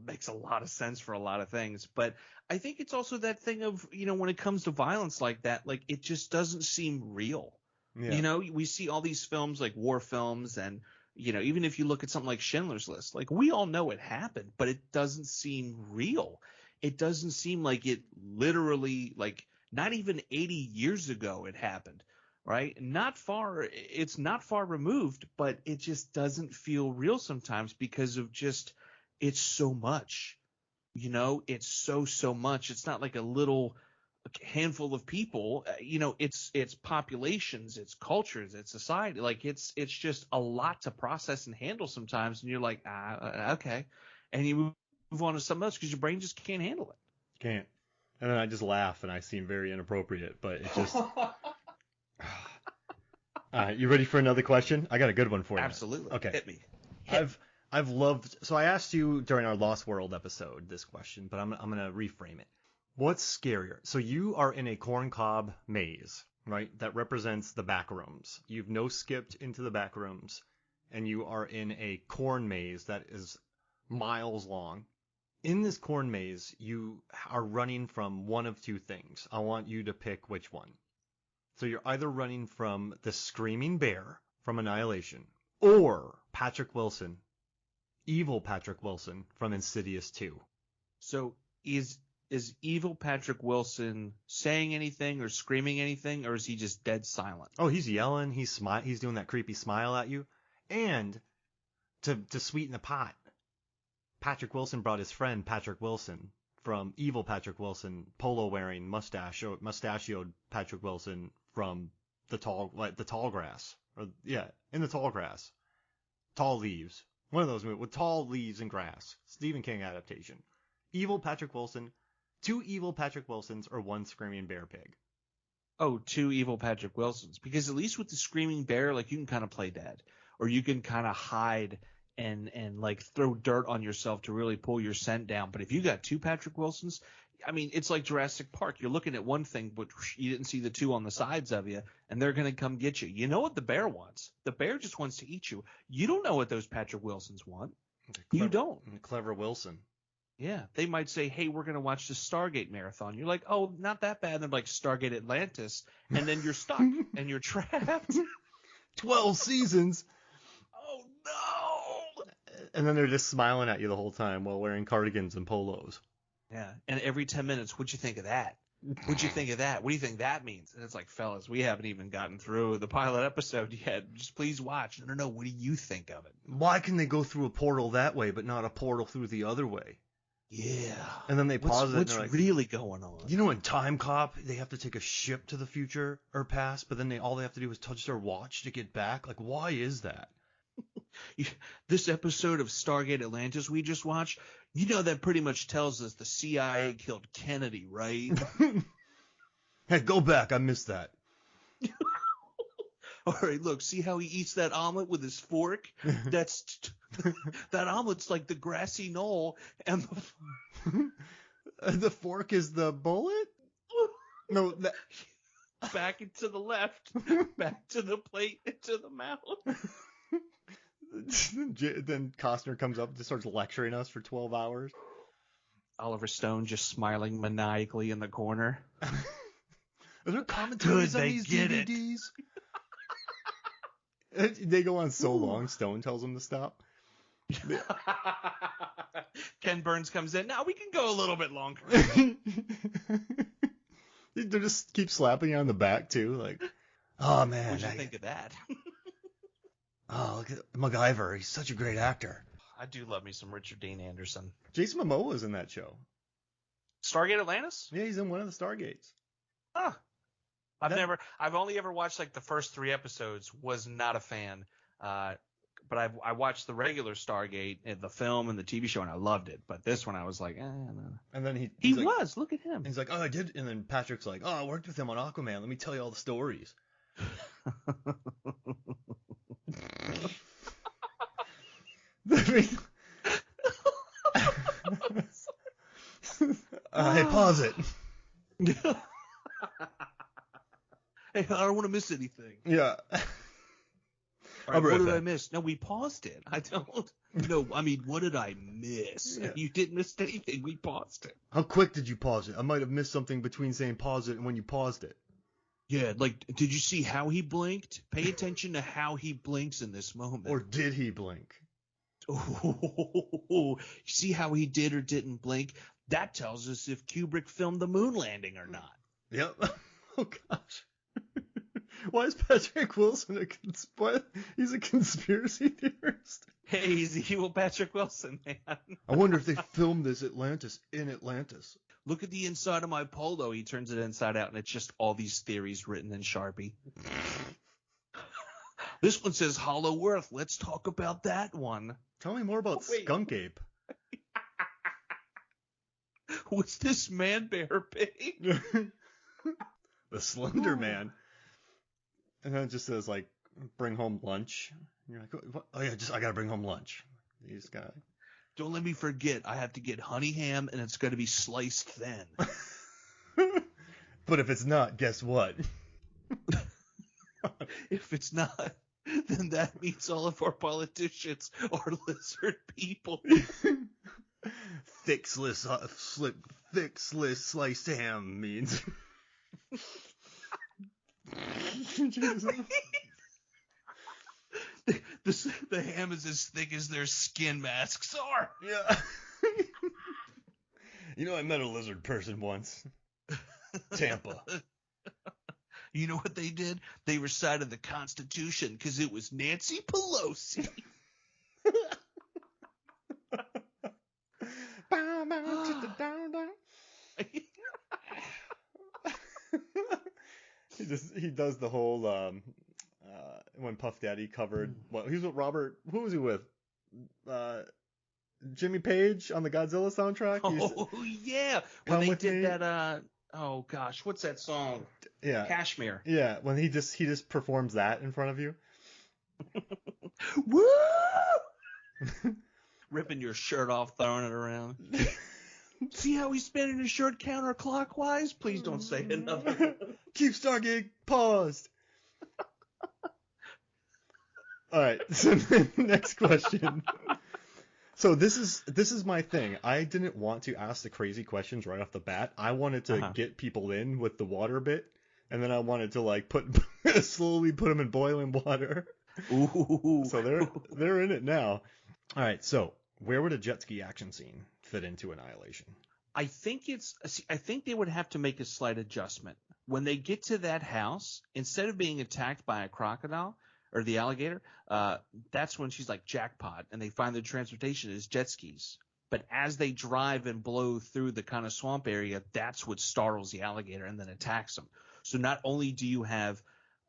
makes a lot of sense for a lot of things. But I think it's also that thing of, when it comes to violence like that, like it just doesn't seem real. Yeah. We see all these films like war films and, even if you look at something like Schindler's List, like we all know it happened, but it doesn't seem real. It doesn't seem like it literally, like not even 80 years ago it happened. Right? It's not far removed, but it just doesn't feel real sometimes because of just, it's so much, it's so much. It's not like a little handful of people, it's populations, it's cultures, it's society. Like it's just a lot to process and handle sometimes. And you're like, okay. And you move on to something else because your brain just can't handle it. Can't. And then I just laugh and I seem very inappropriate, but it's just. You ready for another question? I got a good one for you. Absolutely. Okay. Hit me. I've loved. So I asked you during our Lost World episode this question, but I'm gonna reframe it. What's scarier? So you are in a corncob maze, right? That represents the back rooms. You've skipped into the back rooms, and you are in a corn maze that is miles long. In this corn maze, you are running from one of two things. I want you to pick which one. So you're either running from the Screaming Bear from Annihilation or Patrick Wilson, evil Patrick Wilson from Insidious 2. So is evil Patrick Wilson saying anything or screaming anything, or is he just dead silent? Oh, he's yelling. He's doing that creepy smile at you. And to sweeten the pot, Patrick Wilson brought his friend Patrick Wilson from evil Patrick Wilson, polo-wearing, mustachioed Patrick Wilson from the tall grass, or yeah, in the tall grass, tall leaves. One of those movies with tall leaves and grass. Stephen King adaptation. Evil Patrick Wilson, 2 evil Patrick Wilsons, or 1 screaming bear pig. Oh, 2 evil Patrick Wilsons. Because at least with the screaming bear, like you can kind of play dead, or you can kind of hide and like throw dirt on yourself to really pull your scent down. But if you got 2 Patrick Wilsons, I mean, it's like Jurassic Park. You're looking at one thing, but you didn't see the 2 on the sides of you, and they're going to come get you. You know what the bear wants? The bear just wants to eat you. You don't know what those Patrick Wilsons want. You don't. Clever Wilson. Yeah, they might say, hey, we're going to watch the Stargate marathon. You're like, oh, not that bad. And they're like, Stargate Atlantis. And then you're stuck and you're trapped. 12 seasons. Oh, no. And then they're just smiling at you the whole time while wearing cardigans and polos. Yeah, and every 10 minutes, what'd you think of that? What'd you think of that? What do you think that means? And it's like, fellas, we haven't even gotten through the pilot episode yet. Just please watch. No, what do you think of it? Why can they go through a portal that way but not a portal through the other way? Yeah. And then they pause it. What's and like, really going on? You know, in Time Cop, they have to take a ship to the future or past, but then all they have to do is touch their watch to get back. Like, why is that? This episode of Stargate Atlantis we just watched, you know, that pretty much tells us the CIA killed Kennedy, right? Hey, go back. I missed that. All right, look, see how he eats that omelet with his fork? That's that omelet's like the grassy knoll, and the fork is the bullet? No, back and to the left, back to the plate, into the mouth. Then Costner comes up and just starts lecturing us for 12 hours. Oliver Stone just smiling maniacally in the corner. Are there commentaries on these get DVDs? They go on so long, Stone tells them to stop. Ken Burns comes in. Now we can go a little bit longer. They just keep slapping you on the back, too. Like, oh, man. What'd you think of that? Oh, look at MacGyver. He's such a great actor. I do love me some Richard Dean Anderson. Jason Momoa was in that show. Stargate Atlantis? Yeah, he's in one of the Stargates. Huh. I've only ever watched like the first 3 episodes, was not a fan. But I watched the regular Stargate, the film and the TV show, and I loved it. But this one I was like, no. And then he was. Look at him. He's like, oh, I did. And then Patrick's like, oh, I worked with him on Aquaman. Let me tell you all the stories. Hey, pause it. Hey, I don't want to miss anything. Yeah. Right, what did I miss? No, we paused it. I don't. No, I mean, what did I miss? Yeah. You didn't miss anything. We paused it. How quick did you pause it? I might have missed something between saying pause it and when you paused it. Yeah, like, did you see how he blinked? Pay attention to how he blinks in this moment. Or did he blink? Oh, see how he did or didn't blink? That tells us if Kubrick filmed the moon landing or not. Yep. Oh, gosh. Why is Patrick Wilson he's a conspiracy theorist? Hey, he's the evil Patrick Wilson, man. I wonder if they filmed this Atlantis in Atlantis. Look at the inside of my polo. He turns it inside out, and it's just all these theories written in Sharpie. This one says Hollow Earth. Let's talk about that one. Tell me more about Skunk Ape. What's this man bear pig? The Slender Man. And then it just says, like, bring home lunch. And you're like, what? Oh, yeah, I got to bring home lunch. These guys. Don't let me forget. I have to get honey ham, and it's going to be sliced thin. But if it's not, guess what? If it's not, then that means all of our politicians are lizard people. Thick sliced sliced ham means... The ham is as thick as their skin masks are. Yeah. You know, I met a lizard person once. Tampa. You know what they did? They recited the Constitution because it was Nancy Pelosi. he does the whole when Puff Daddy covered he was with Robert. Who was he with? Jimmy Page on the Godzilla soundtrack. Oh yeah, when they did that. Oh gosh, what's that song? Yeah, Kashmir. Yeah, when he just performs that in front of you. Woo! Ripping your shirt off, throwing it around. See how he's spinning his shirt counterclockwise? Please don't say another. Keep Stargate paused. All right. So next question. So this is my thing. I didn't want to ask the crazy questions right off the bat. I wanted to get people in with the water bit, and then I wanted to like slowly put them in boiling water. Ooh. So they're in it now. All right. So where would a jet ski action scene fit into Annihilation? I think they would have to make a slight adjustment. When they get to that house, instead of being attacked by a crocodile or the alligator, that's when she's like jackpot, and they find their transportation is jet skis. But as they drive and blow through the kind of swamp area, that's what startles the alligator and then attacks them. So not only do you have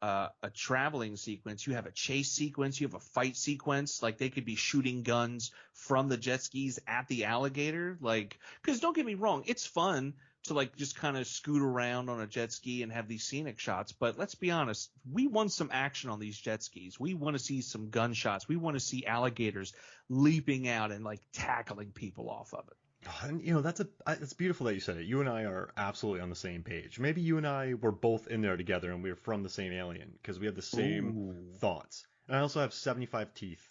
a traveling sequence, you have a chase sequence, you have a fight sequence. Like they could be shooting guns from the jet skis at the alligator. Like, because don't get me wrong, it's fun to like just kind of scoot around on a jet ski and have these scenic shots. But let's be honest, we want some action on these jet skis. We want to see some gunshots. We want to see alligators leaping out and like tackling people off of it. And it's beautiful that you said it. You and I are absolutely on the same page. Maybe you and I were both in there together and we were from the same alien because we had the same thoughts. And I also have 75 teeth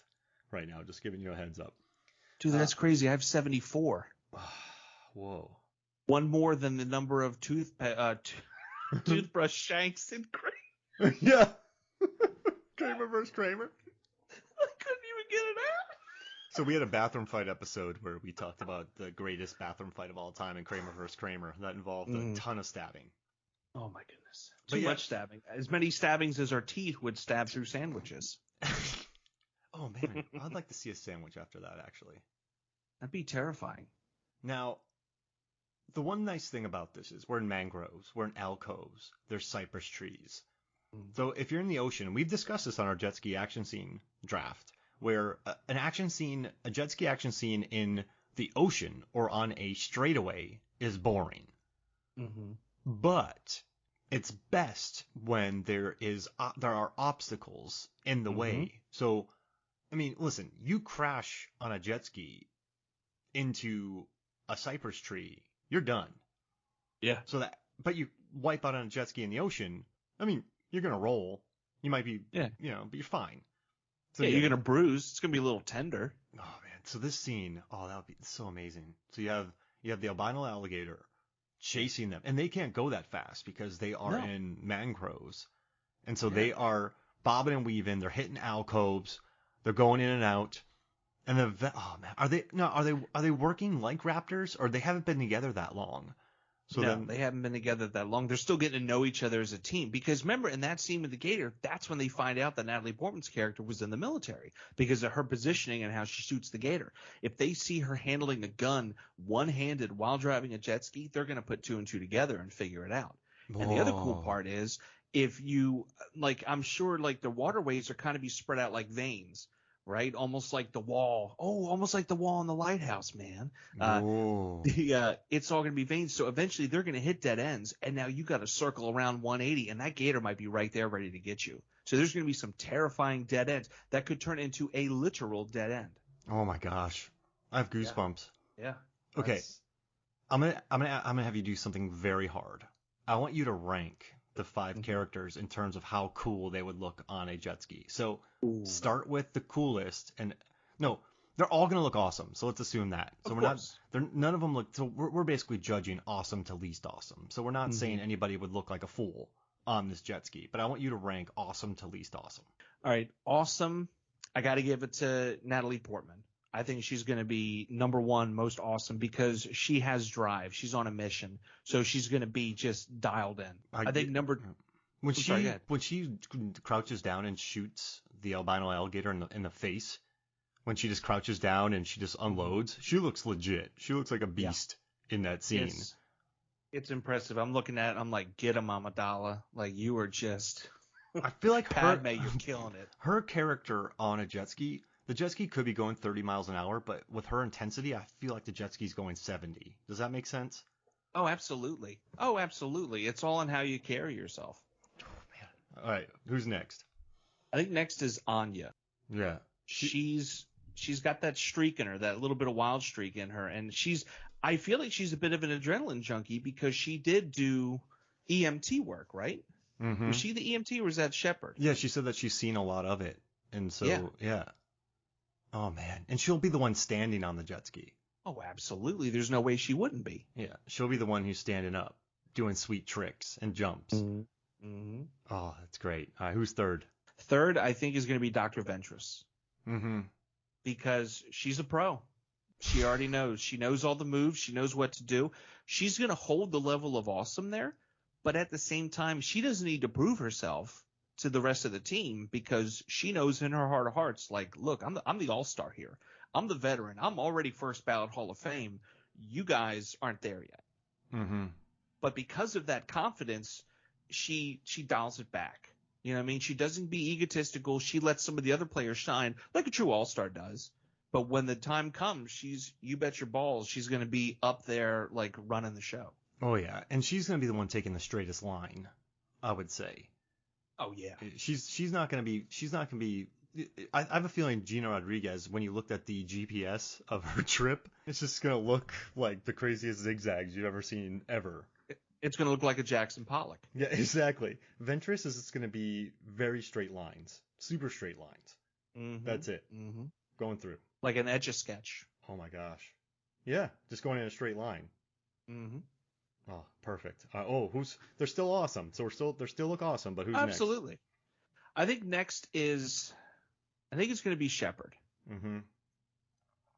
right now, just giving you a heads up. Dude, that's crazy. I have 74. Whoa. One more than the number of toothbrush shanks in Kramer. Yeah. Kramer versus Kramer. I couldn't even get it out. So we had a bathroom fight episode where we talked about the greatest bathroom fight of all time in Kramer vs. Kramer. That involved a ton of stabbing. Oh my goodness. Too much stabbing. As many stabbings as our teeth would stab through sandwiches. Oh man, I'd like to see a sandwich after that actually. That'd be terrifying. Now, the one nice thing about this is we're in mangroves, we're in alcoves, there's cypress trees. So if you're in the ocean, we've discussed this on our jet ski action scene draft, where a jet ski action scene in the ocean or on a straightaway is boring. Mm-hmm. But it's best when there are obstacles in the way. So, I mean, listen, you crash on a jet ski into a cypress tree, you're done. Yeah. But you wipe out on a jet ski in the ocean, I mean, you're going to roll. You might be, but you're fine. So, you're going to bruise. It's going to be a little tender. Oh, man. So this scene, that would be so amazing. So you have the albino alligator chasing them. And they can't go that fast because they are in mangroves. And so they are bobbing and weaving. They're hitting alcoves. They're going in and out. And are they working like raptors, or they haven't been together that long? So they haven't been together that long. They're still getting to know each other as a team. Because remember, in that scene with the gator, that's when they find out that Natalie Portman's character was in the military because of her positioning and how she shoots the gator. If they see her handling a gun one-handed while driving a jet ski, they're going to put two and two together and figure it out. Whoa. And the other cool part is if you I'm sure the waterways are kind of be spread out like veins. Right, almost like the wall. Oh, almost like the wall in the lighthouse, man. It's all going to be veins. So eventually they're going to hit dead ends, and now you got to circle around 180, and that gator might be right there, ready to get you. So there's going to be some terrifying dead ends that could turn into a literal dead end. Oh my gosh, I have goosebumps. Yeah. Okay, I'm gonna have you do something very hard. I want you to rank the 5 characters in terms of how cool they would look on a jet ski. So start with the coolest, and they're all going to look awesome. So let's assume that. So none of them look, so we're basically judging awesome to least awesome. So we're not saying anybody would look like a fool on this jet ski, but I want you to rank awesome to least awesome. All right. Awesome. I got to give it to Natalie Portman. I think she's going to be number one most awesome because she has drive. She's on a mission. So she's going to be just dialed in. I think when she crouches down and shoots the albino alligator in the face, when she just crouches down and she just unloads, she looks legit. She looks like a beast in that scene. It's impressive. I'm looking at it. I'm like, get him, Amidala. Like, you are just I feel like Padme, you're killing it. her character on a jet ski, the jet ski could be going 30 miles an hour, but with her intensity, I feel like the jet ski's going 70. Does that make sense? Oh, absolutely. Oh, absolutely. It's all in how you carry yourself. All right, who's next? I think next is Anya. Yeah. She's got that streak in her, that little bit of wild streak in her, and I feel like she's a bit of an adrenaline junkie because she did do EMT work, right? Mm-hmm. Was she the EMT or was that Shepard? Yeah, she said that she's seen a lot of it. And so, Yeah. Oh, man. And she'll be the one standing on the jet ski. Oh, absolutely. There's no way she wouldn't be. Yeah, she'll be the one who's standing up, doing sweet tricks and jumps. Mm-hmm. Oh, that's great. All right, who's third? Third, I think, is going to be Dr. Ventress. Mm-hmm. Because she's a pro. She already knows. She knows all the moves. She knows what to do. She's going to hold the level of awesome there. But at the same time, she doesn't need to prove herself to the rest of the team because she knows in her heart of hearts, like, look, I'm the all-star here. I'm the veteran. I'm already first ballot Hall of Fame. You guys aren't there yet. Mm-hmm. But because of that confidence, she dials it back. You know what I mean? She doesn't be egotistical. She lets some of the other players shine like a true all-star does. But when the time comes, you bet your balls, she's going to be up there like running the show. Oh, yeah. And she's going to be the one taking the straightest line, I would say. Oh, yeah. She's not going to be. I have a feeling Gina Rodriguez, when you looked at the GPS of her trip, it's just going to look like the craziest zigzags you've ever seen ever. It's going to look like a Jackson Pollock. Yeah, exactly. Ventress is going to be very straight lines, super straight lines. Mm-hmm. That's it. Mm-hmm. Going through. Like an Etch-a-Sketch. Oh my gosh. Yeah, just going in a straight line. Mm-hmm. Oh, perfect. They're still awesome. So they still look awesome, but who's next? Absolutely. I think next it's going to be Shepard. Mm-hmm.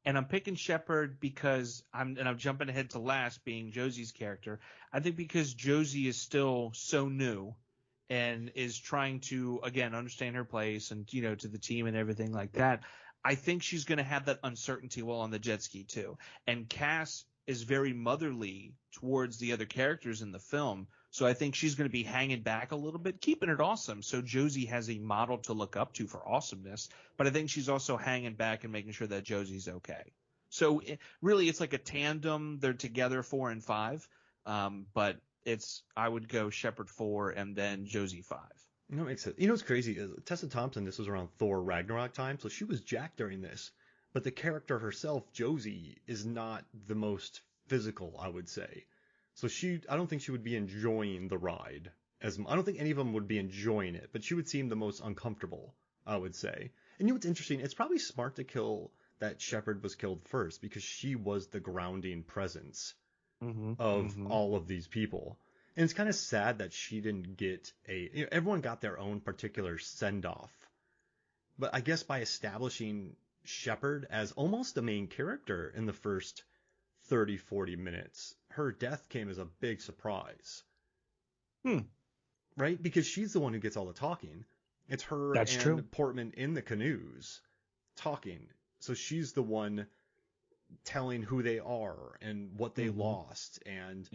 And I'm picking Shepard because I'm jumping ahead to last being Josie's character. I think because Josie is still so new and is trying to, again, understand her place and, to the team and everything like that. I think she's going to have that uncertainty while on the jet ski too. And Cass is very motherly towards the other characters in the film. So I think she's going to be hanging back a little bit, keeping it awesome. So Josie has a model to look up to for awesomeness. But I think she's also hanging back and making sure that Josie's okay. So it's like a tandem. They're together 4 and 5. But I would go Shepard 4 and then Josie 5. You know what makes sense? You know what's crazy is Tessa Thompson, this was around Thor Ragnarok time, so she was jacked during this. But the character herself, Josie, is not the most physical, I would say. So I don't think she would be enjoying the ride. I don't think any of them would be enjoying it, but she would seem the most uncomfortable, I would say. And you know what's interesting? It's probably smart to kill that Shepard was killed first because she was the grounding presence of all of these people. And it's kind of sad that she didn't get everyone got their own particular send-off. But I guess by establishing Shepard as almost the main character in the first 30, 40 minutes, her death came as a big surprise. Right? Because she's the one who gets all the talking. It's her and Portman in the canoes talking. So she's the one telling who they are and what they lost and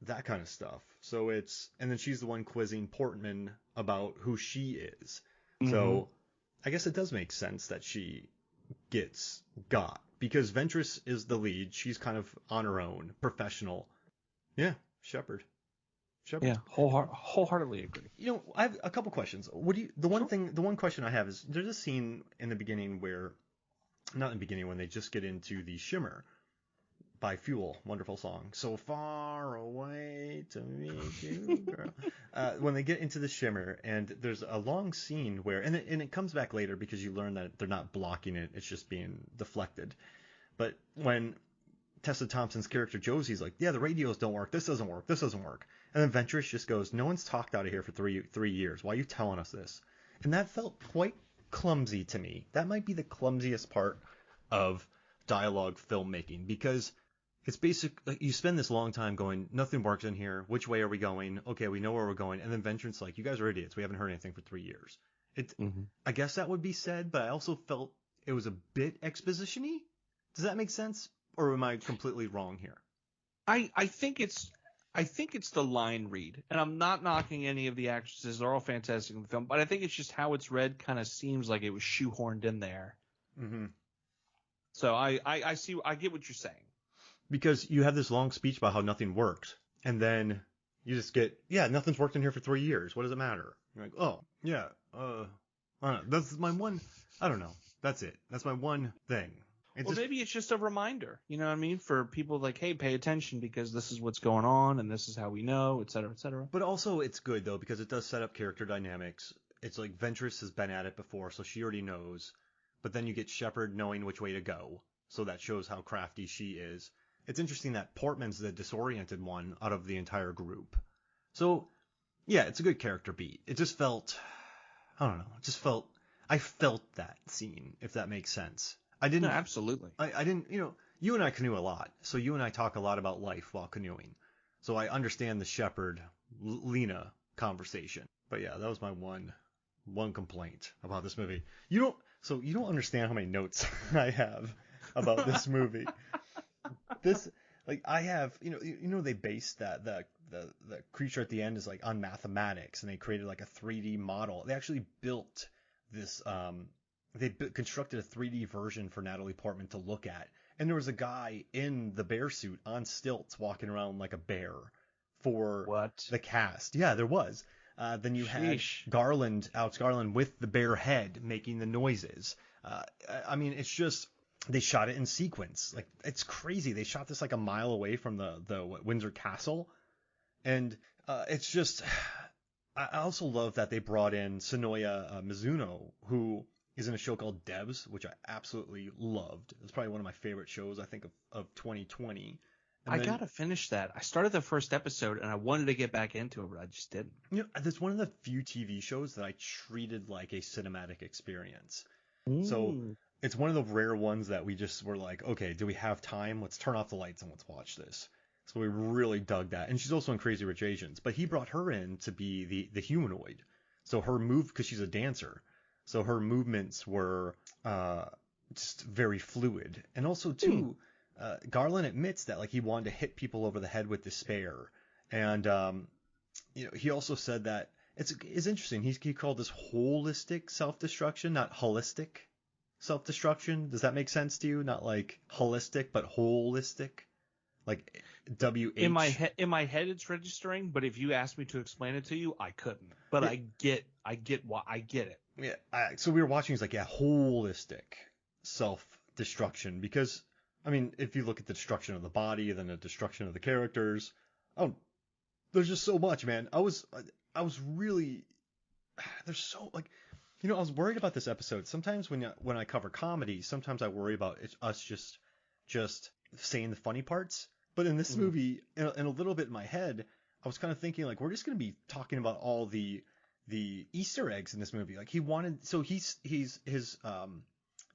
that kind of stuff. So and then she's the one quizzing Portman about who she is. So I guess it does make sense that she got because Ventress is the lead. She's kind of on her own, professional. Yeah, Shepard. Yeah, wholeheartedly agree. I have a couple questions. The one question I have is there's a scene in the beginning not in the beginning when they just get into the Shimmer by Fuel, wonderful song. So far away to meet you, girl. When they get into the Shimmer, and there's a long scene where, and it comes back later because you learn that they're not blocking it; it's just being deflected. But when Tessa Thompson's character Josie's like, yeah, the radios don't work. This doesn't work. This doesn't work. And then Ventress just goes, no one's talked out of here for three years. Why are you telling us this? And that felt quite clumsy to me. That might be the clumsiest part of dialogue filmmaking because it's like you spend this long time going, nothing works in here. Which way are we going? Okay, we know where we're going. And then Ventress like, you guys are idiots. We haven't heard anything for 3 years. I guess that would be said, but I also felt it was a bit exposition-y. Does that make sense? Or am I completely wrong here? I think I think it's the line read, and I'm not knocking any of the actresses; they're all fantastic in the film. But I think it's just how it's read kind of seems like it was shoehorned in there. Mm-hmm. So I see, I get what you're saying. Because you have this long speech about how nothing works, and then you just get, yeah, nothing's worked in here for 3 years. What does it matter? You're like, oh, yeah, I don't know. That's my one. I don't know. That's it. That's my one thing. Maybe it's just a reminder, you know what I mean, for people like, hey, pay attention because this is what's going on and this is how we know, et cetera, et cetera. But also it's good, though, because it does set up character dynamics. It's like Ventress has been at it before, so she already knows. But then you get Shepard knowing which way to go, so that shows how crafty she is. It's interesting that Portman's the disoriented one out of the entire group. So, yeah, it's a good character beat. It just felt, I don't know, I felt that scene, if that makes sense. I didn't. No, absolutely. I didn't, you and I canoe a lot, so you and I talk a lot about life while canoeing. So I understand the Shepard Lena conversation. But yeah, that was my one complaint about this movie. You don't understand how many notes I have about this movie. I have, they based the creature at the end is like on mathematics, and they created like a 3D model. They actually built this, constructed a 3D version for Natalie Portman to look at. And there was a guy in the bear suit on stilts walking around like a bear for the cast. Yeah, there was. Then you had Alex Garland with the bear head making the noises. I mean, it's just, they shot it in sequence. Like, it's crazy. They shot this like a mile away from the Windsor Castle. And it's just, I also love that they brought in Sonoya Mizuno, who is in a show called Devs, which I absolutely loved. It's probably one of my favorite shows, I think, of 2020. I gotta finish that. I started the first episode and I wanted to get back into it, but I just didn't. It's one of the few TV shows that I treated like a cinematic experience. So it's one of the rare ones that we just were like, okay, do we have time? Let's turn off the lights and let's watch this. So we really dug that. And she's also in Crazy Rich Asians, but he brought her in to be the humanoid. So her because she's a dancer. So her movements were just very fluid. And also, too, Garland admits that like he wanted to hit people over the head with despair. And, he also said that it's interesting. He called this holistic self-destruction, not holistic self-destruction. Does that make sense to you? Not like holistic, but holistic? Like WH. In my head, it's registering, but if you asked me to explain it to you, I couldn't. But I get it. Yeah. So we were watching. He's like, yeah, holistic self-destruction, because I mean, if you look at the destruction of the body, then the destruction of the characters, there's just so much, man. I was really, there's so like, I was worried about this episode. Sometimes when I cover comedy, sometimes I worry about us just saying the funny parts. But in this movie, in a little bit in my head, I was kind of thinking like, we're just going to be talking about all the Easter eggs in this movie. Like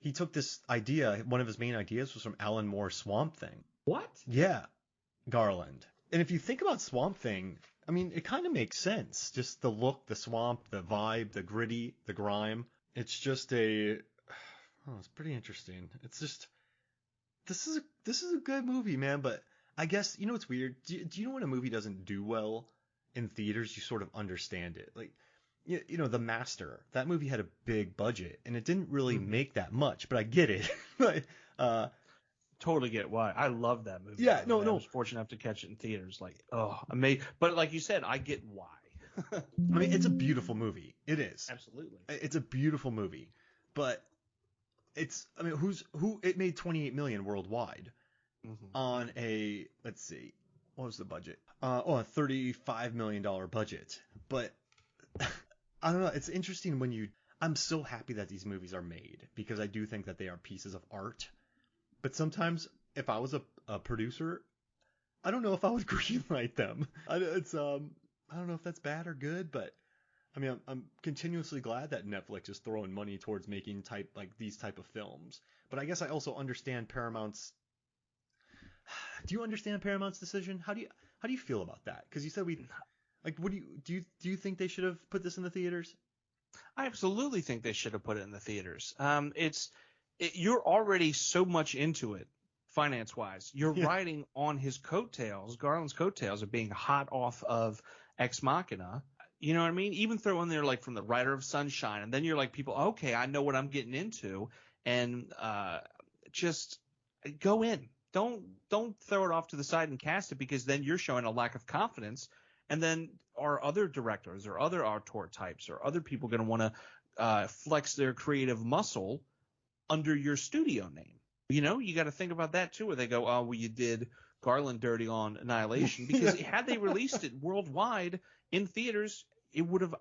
he took this idea. One of his main ideas was from Alan Moore's Swamp Thing. What? Yeah. Garland. And if you think about Swamp Thing, I mean, it kind of makes sense. Just the look, the swamp, the vibe, the gritty, the grime. It's just it's pretty interesting. It's just, this is a good movie, man. But I guess, it's weird. Do you know when a movie doesn't do well in theaters, you sort of understand it? Like, The Master, that movie had a big budget and it didn't really make that much, but I get it. Totally get why. I love that movie. Yeah, no. I was fortunate enough to catch it in theaters. Like, amazing. But like you said, I get why. I mean, it's a beautiful movie. It is. Absolutely. It's a beautiful movie, but it made 28 million worldwide on a, let's see, what was the budget? A $35 million budget. But I don't know. It's interesting I'm so happy that these movies are made, because I do think that they are pieces of art. But sometimes, if I was a producer, I don't know if I would greenlight them. I don't know if that's bad or good, but I mean, I'm continuously glad that Netflix is throwing money towards making these type of films. But I guess I also understand Paramount's. Do you understand Paramount's decision? How do you feel about that? Because you said what do you think they should have put this in the theaters? I absolutely think they should have put it in the theaters. You're already so much into it finance-wise. You're riding on his coattails, Garland's coattails, of being hot off of Ex Machina. You know what I mean? Even throw in there like from the writer of Sunshine, and then you're like, people, okay, I know what I'm getting into, and just go in. Don't throw it off to the side and cast it, because then you're showing a lack of confidence, and then are other directors or other auteur types or other people going to want to flex their creative muscle under your studio name? You know, you got to think about that too, where they go, oh, well, you did Garland dirty on Annihilation, because had they released it worldwide in theaters,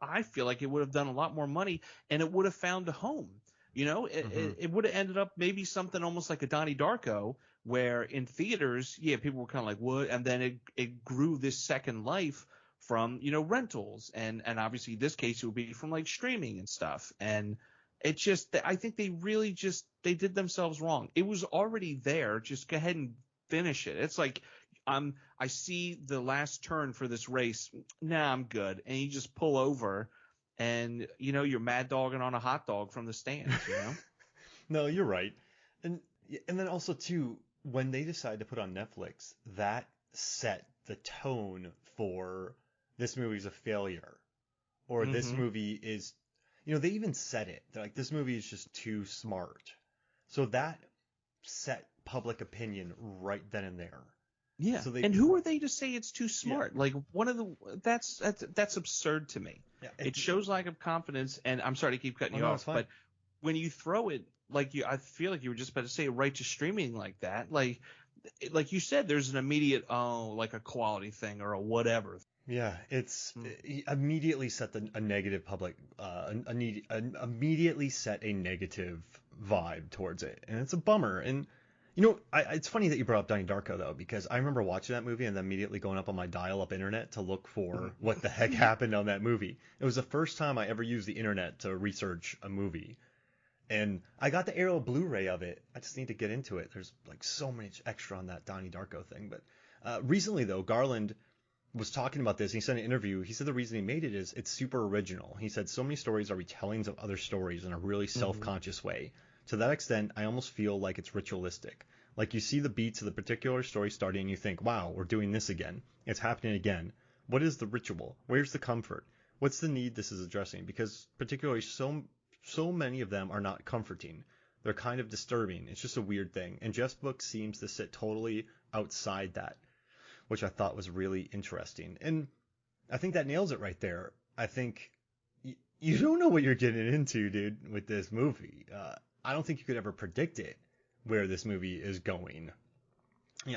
I feel like it would have done a lot more money, and it would have found a home. You know, it would have ended up maybe something almost like a Donnie Darko, where in theaters, people were kind of like, what? And then it grew this second life from, rentals. And obviously this case, it would be from like streaming and stuff. And it just, I think they really they did themselves wrong. It was already there. Just go ahead and finish it. It's like, I see the last turn for this race. Nah, I'm good. And you just pull over, and you're mad dogging on a hot dog from the stands. No, you're right. And then also too, when they decided to put on Netflix, that set the tone for this movie's a failure, or this movie is, they even said it. They're like, this movie is just too smart. So that set public opinion right then and there. Yeah. So and who are they to say it's too smart? Yeah. Like that's absurd to me. Yeah, it shows lack of confidence. And I'm sorry to keep cutting you off, but when you throw it, I feel like you were just about to say right to streaming like that. Like you said, there's an immediate, like a quality thing or a whatever. Yeah, it's immediately set a negative public, immediately set a negative vibe towards it, and it's a bummer. And it's funny that you brought up Donnie Darko though, because I remember watching that movie and then immediately going up on my dial-up internet to look for what the heck happened on that movie. It was the first time I ever used the internet to research a movie. And I got the Arrow Blu-ray of it. I just need to get into it. There's like so much extra on that Donnie Darko thing. But recently, though, Garland was talking about this. He said in an interview, he said the reason he made it is it's super original. He said so many stories are retellings of other stories in a really self-conscious way. To that extent, I almost feel like it's ritualistic. Like you see the beats of the particular story starting and you think, wow, we're doing this again. It's happening again. What is the ritual? Where's the comfort? What's the need this is addressing? Because particularly so many of them are not comforting. They're kind of disturbing. It's just a weird thing. And Jeff's book seems to sit totally outside that, which I thought was really interesting. And I think that nails it right there. I think you don't know what you're getting into, dude, with this movie. I don't think you could ever predict it, where this movie is going.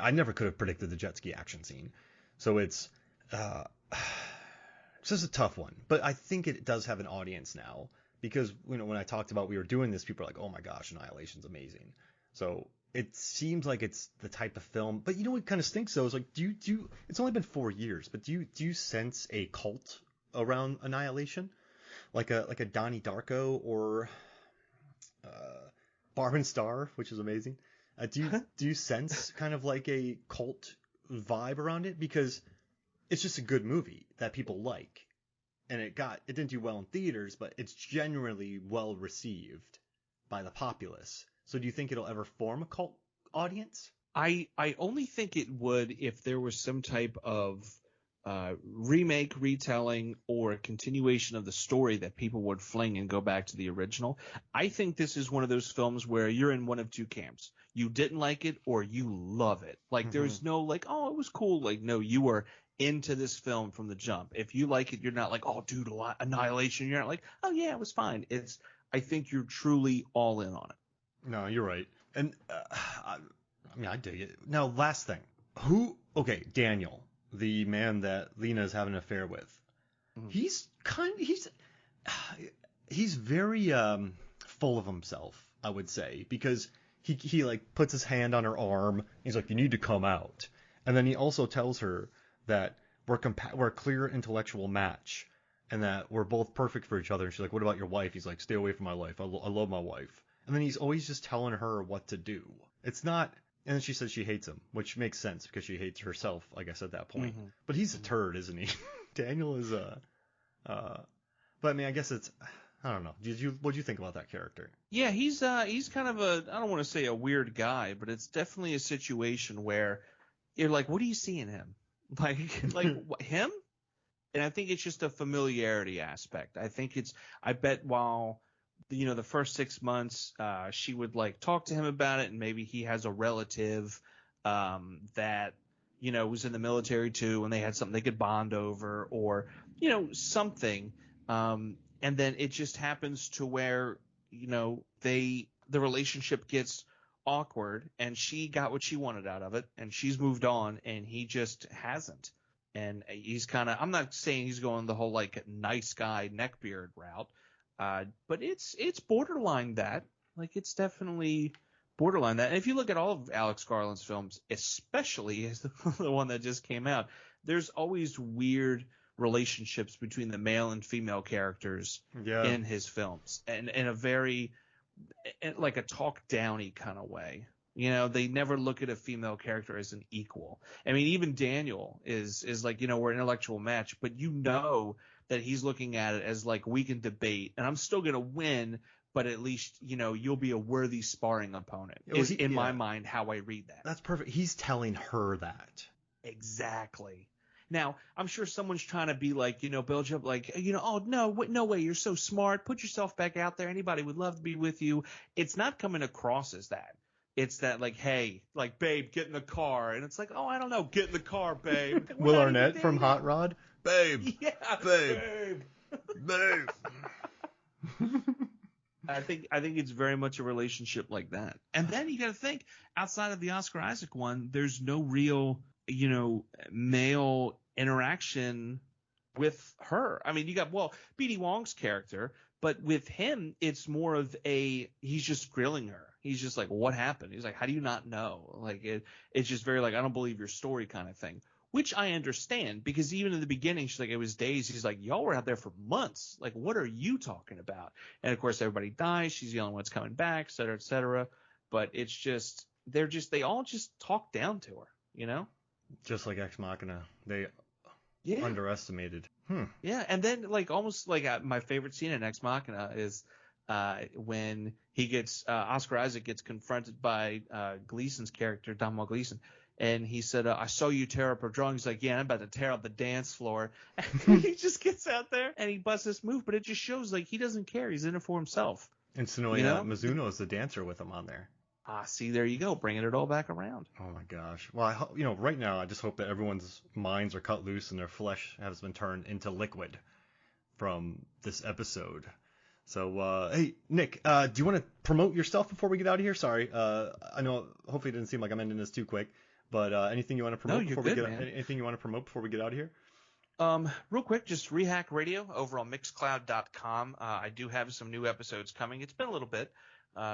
I never could have predicted the jet ski action scene. So it's just a tough one. But I think it does have an audience now. Because when I talked about we were doing this, people are like, "Oh my gosh, Annihilation's amazing." So it seems like it's the type of film. But what kind of stinks though is like, do you? It's only been 4 years, but do you sense a cult around Annihilation, like a Donnie Darko or Barb and Star, which is amazing? Do you sense kind of like a cult vibe around it, because it's just a good movie that people like? And it didn't do well in theaters, but it's generally well received by the populace. So do you think it'll ever form a cult audience? I only think it would if there was some type of remake, retelling, or a continuation of the story that people would fling and go back to the original. I think this is one of those films where you're in one of two camps. You didn't like it or you love it. Like there's no like, oh, it was cool. Like, no, you were into this film from the jump. If you like it, you're not like, oh, dude, Annihilation. You're not like, oh yeah, it was fine. I think you're truly all in on it. No, you're right. And I dig it. Now, last thing. Daniel, the man that Lena's having an affair with. He's very full of himself, I would say, because he like puts his hand on her arm. He's like, you need to come out. And then he also tells her that we're a clear intellectual match, and that we're both perfect for each other. And she's like, what about your wife? He's like, stay away from my life. I love my wife. And then he's always just telling her what to do. It's not. And then she says she hates him, which makes sense because she hates herself, I guess, at that point. But he's a turd, isn't he? Daniel is but I mean, I guess it's, I don't know. What'd you think about that character? Yeah, he's kind of I don't want to say a weird guy, but it's definitely a situation where you're like, what do you see in him? Like him? And I think it's just a familiarity aspect. I bet while, the first 6 months, she would like talk to him about it, and maybe he has a relative that, was in the military too, and they had something they could bond over, or, something. And then it just happens to where, the relationship gets awkward, and she got what she wanted out of it, and she's moved on, and he just hasn't. And he's kind of, I'm not saying he's going the whole like nice guy neckbeard route, but it's borderline that. Like, it's definitely borderline that. And if you look at all of Alex Garland's films, especially the one that just came out, there's always weird relationships between the male and female characters in his films, and in a very like a talk downy kind of way. They never look at a female character as an equal. I mean, even Daniel is like, we're an intellectual match, but that he's looking at it as like, we can debate and I'm still going to win, but at least, you'll be a worthy sparring opponent in my mind how I read that. That's perfect. He's telling her that. Exactly. Now, I'm sure someone's trying to be like, build you up like, oh, no way, you're so smart. Put yourself back out there. Anybody would love to be with you. It's not coming across as that. It's that like, hey, like, babe, get in the car. And it's like, oh, I don't know, get in the car, babe. Will Arnett from Hot Rod? Babe. Yeah, babe. Babe. I think it's very much a relationship like that. And then you got to think, outside of the Oscar Isaac one, there's no real, male interaction with her. I mean, you got, B.D. Wong's character, but with him, it's more of he's just grilling her. He's just like, what happened? He's like, how do you not know? Like, it's just very like, I don't believe your story kind of thing, which I understand, because even in the beginning, she's like, it was days. He's like, y'all were out there for months. Like, what are you talking about? And of course, everybody dies. She's the only one that's coming back, et cetera, et cetera. But it's just, they all just talk down to her, Just like Ex Machina. They underestimated. Yeah. And then like, almost like my favorite scene in Ex Machina is, when he gets Oscar Isaac gets confronted by Gleason's character, Domhnall Gleeson, and he said, I saw you tear up her drawing. He's like, yeah, I'm about to tear up the dance floor. And he just gets out there and he busts this move, but it just shows like he doesn't care. He's in it for himself. And Sonoya Mizuno is the dancer with him on there. See, there you go, bringing it all back around. Oh my gosh. Well, right now I just hope that everyone's minds are cut loose and their flesh has been turned into liquid from this episode. So, hey, Nick, do you want to promote yourself before we get out of here? Sorry, I know. Hopefully, it didn't seem like I'm ending this too quick. But anything you want to promote anything you want to promote before we get out of here? Real quick, just Rehack Radio over on Mixcloud.com. I do have some new episodes coming. It's been a little bit.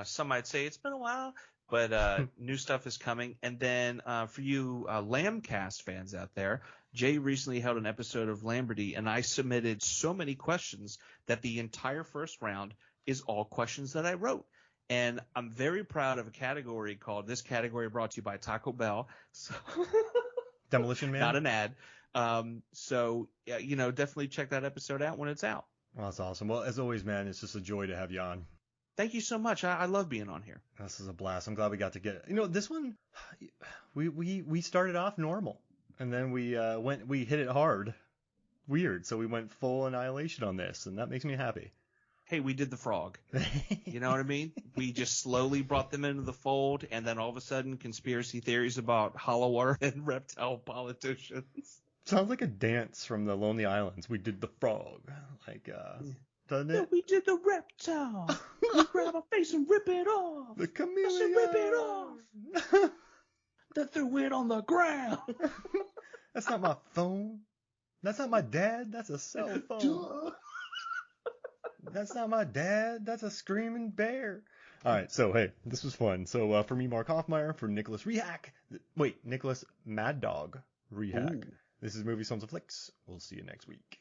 Some might say it's been a while, but new stuff is coming. And then for you Lambcast fans out there, Jay recently held an episode of Lamberty, and I submitted so many questions that the entire first round is all questions that I wrote. And I'm very proud of a category called This Category Brought to You by Taco Bell. So Demolition Man? Not an ad. So, definitely check that episode out when it's out. Well, that's awesome. Well, as always, man, it's just a joy to have you on. Thank you so much. I love being on here. This is a blast. I'm glad we got to get it. This one, we started off normal, and then we hit it hard. Weird. So we went full Annihilation on this, and that makes me happy. Hey, we did the frog. You know what I mean? We just slowly brought them into the fold, and then all of a sudden, conspiracy theories about hollow earth and reptile politicians. Sounds like a dance from the Lonely Islands. We did the frog. Doesn't it? Yeah, we did the reptile. We grab a face and rip it off. The chameleon. I said, rip it off. They threw it on the ground. That's not my phone. That's not my dad. That's a cell phone. That's not my dad. That's a screaming bear. All right. So, hey, this was fun. So, for me, Mark Hoffmeyer, for Nicholas Nicholas Mad Dog Rehack. Ooh. This is Movie Songs and Flicks. We'll see you next week.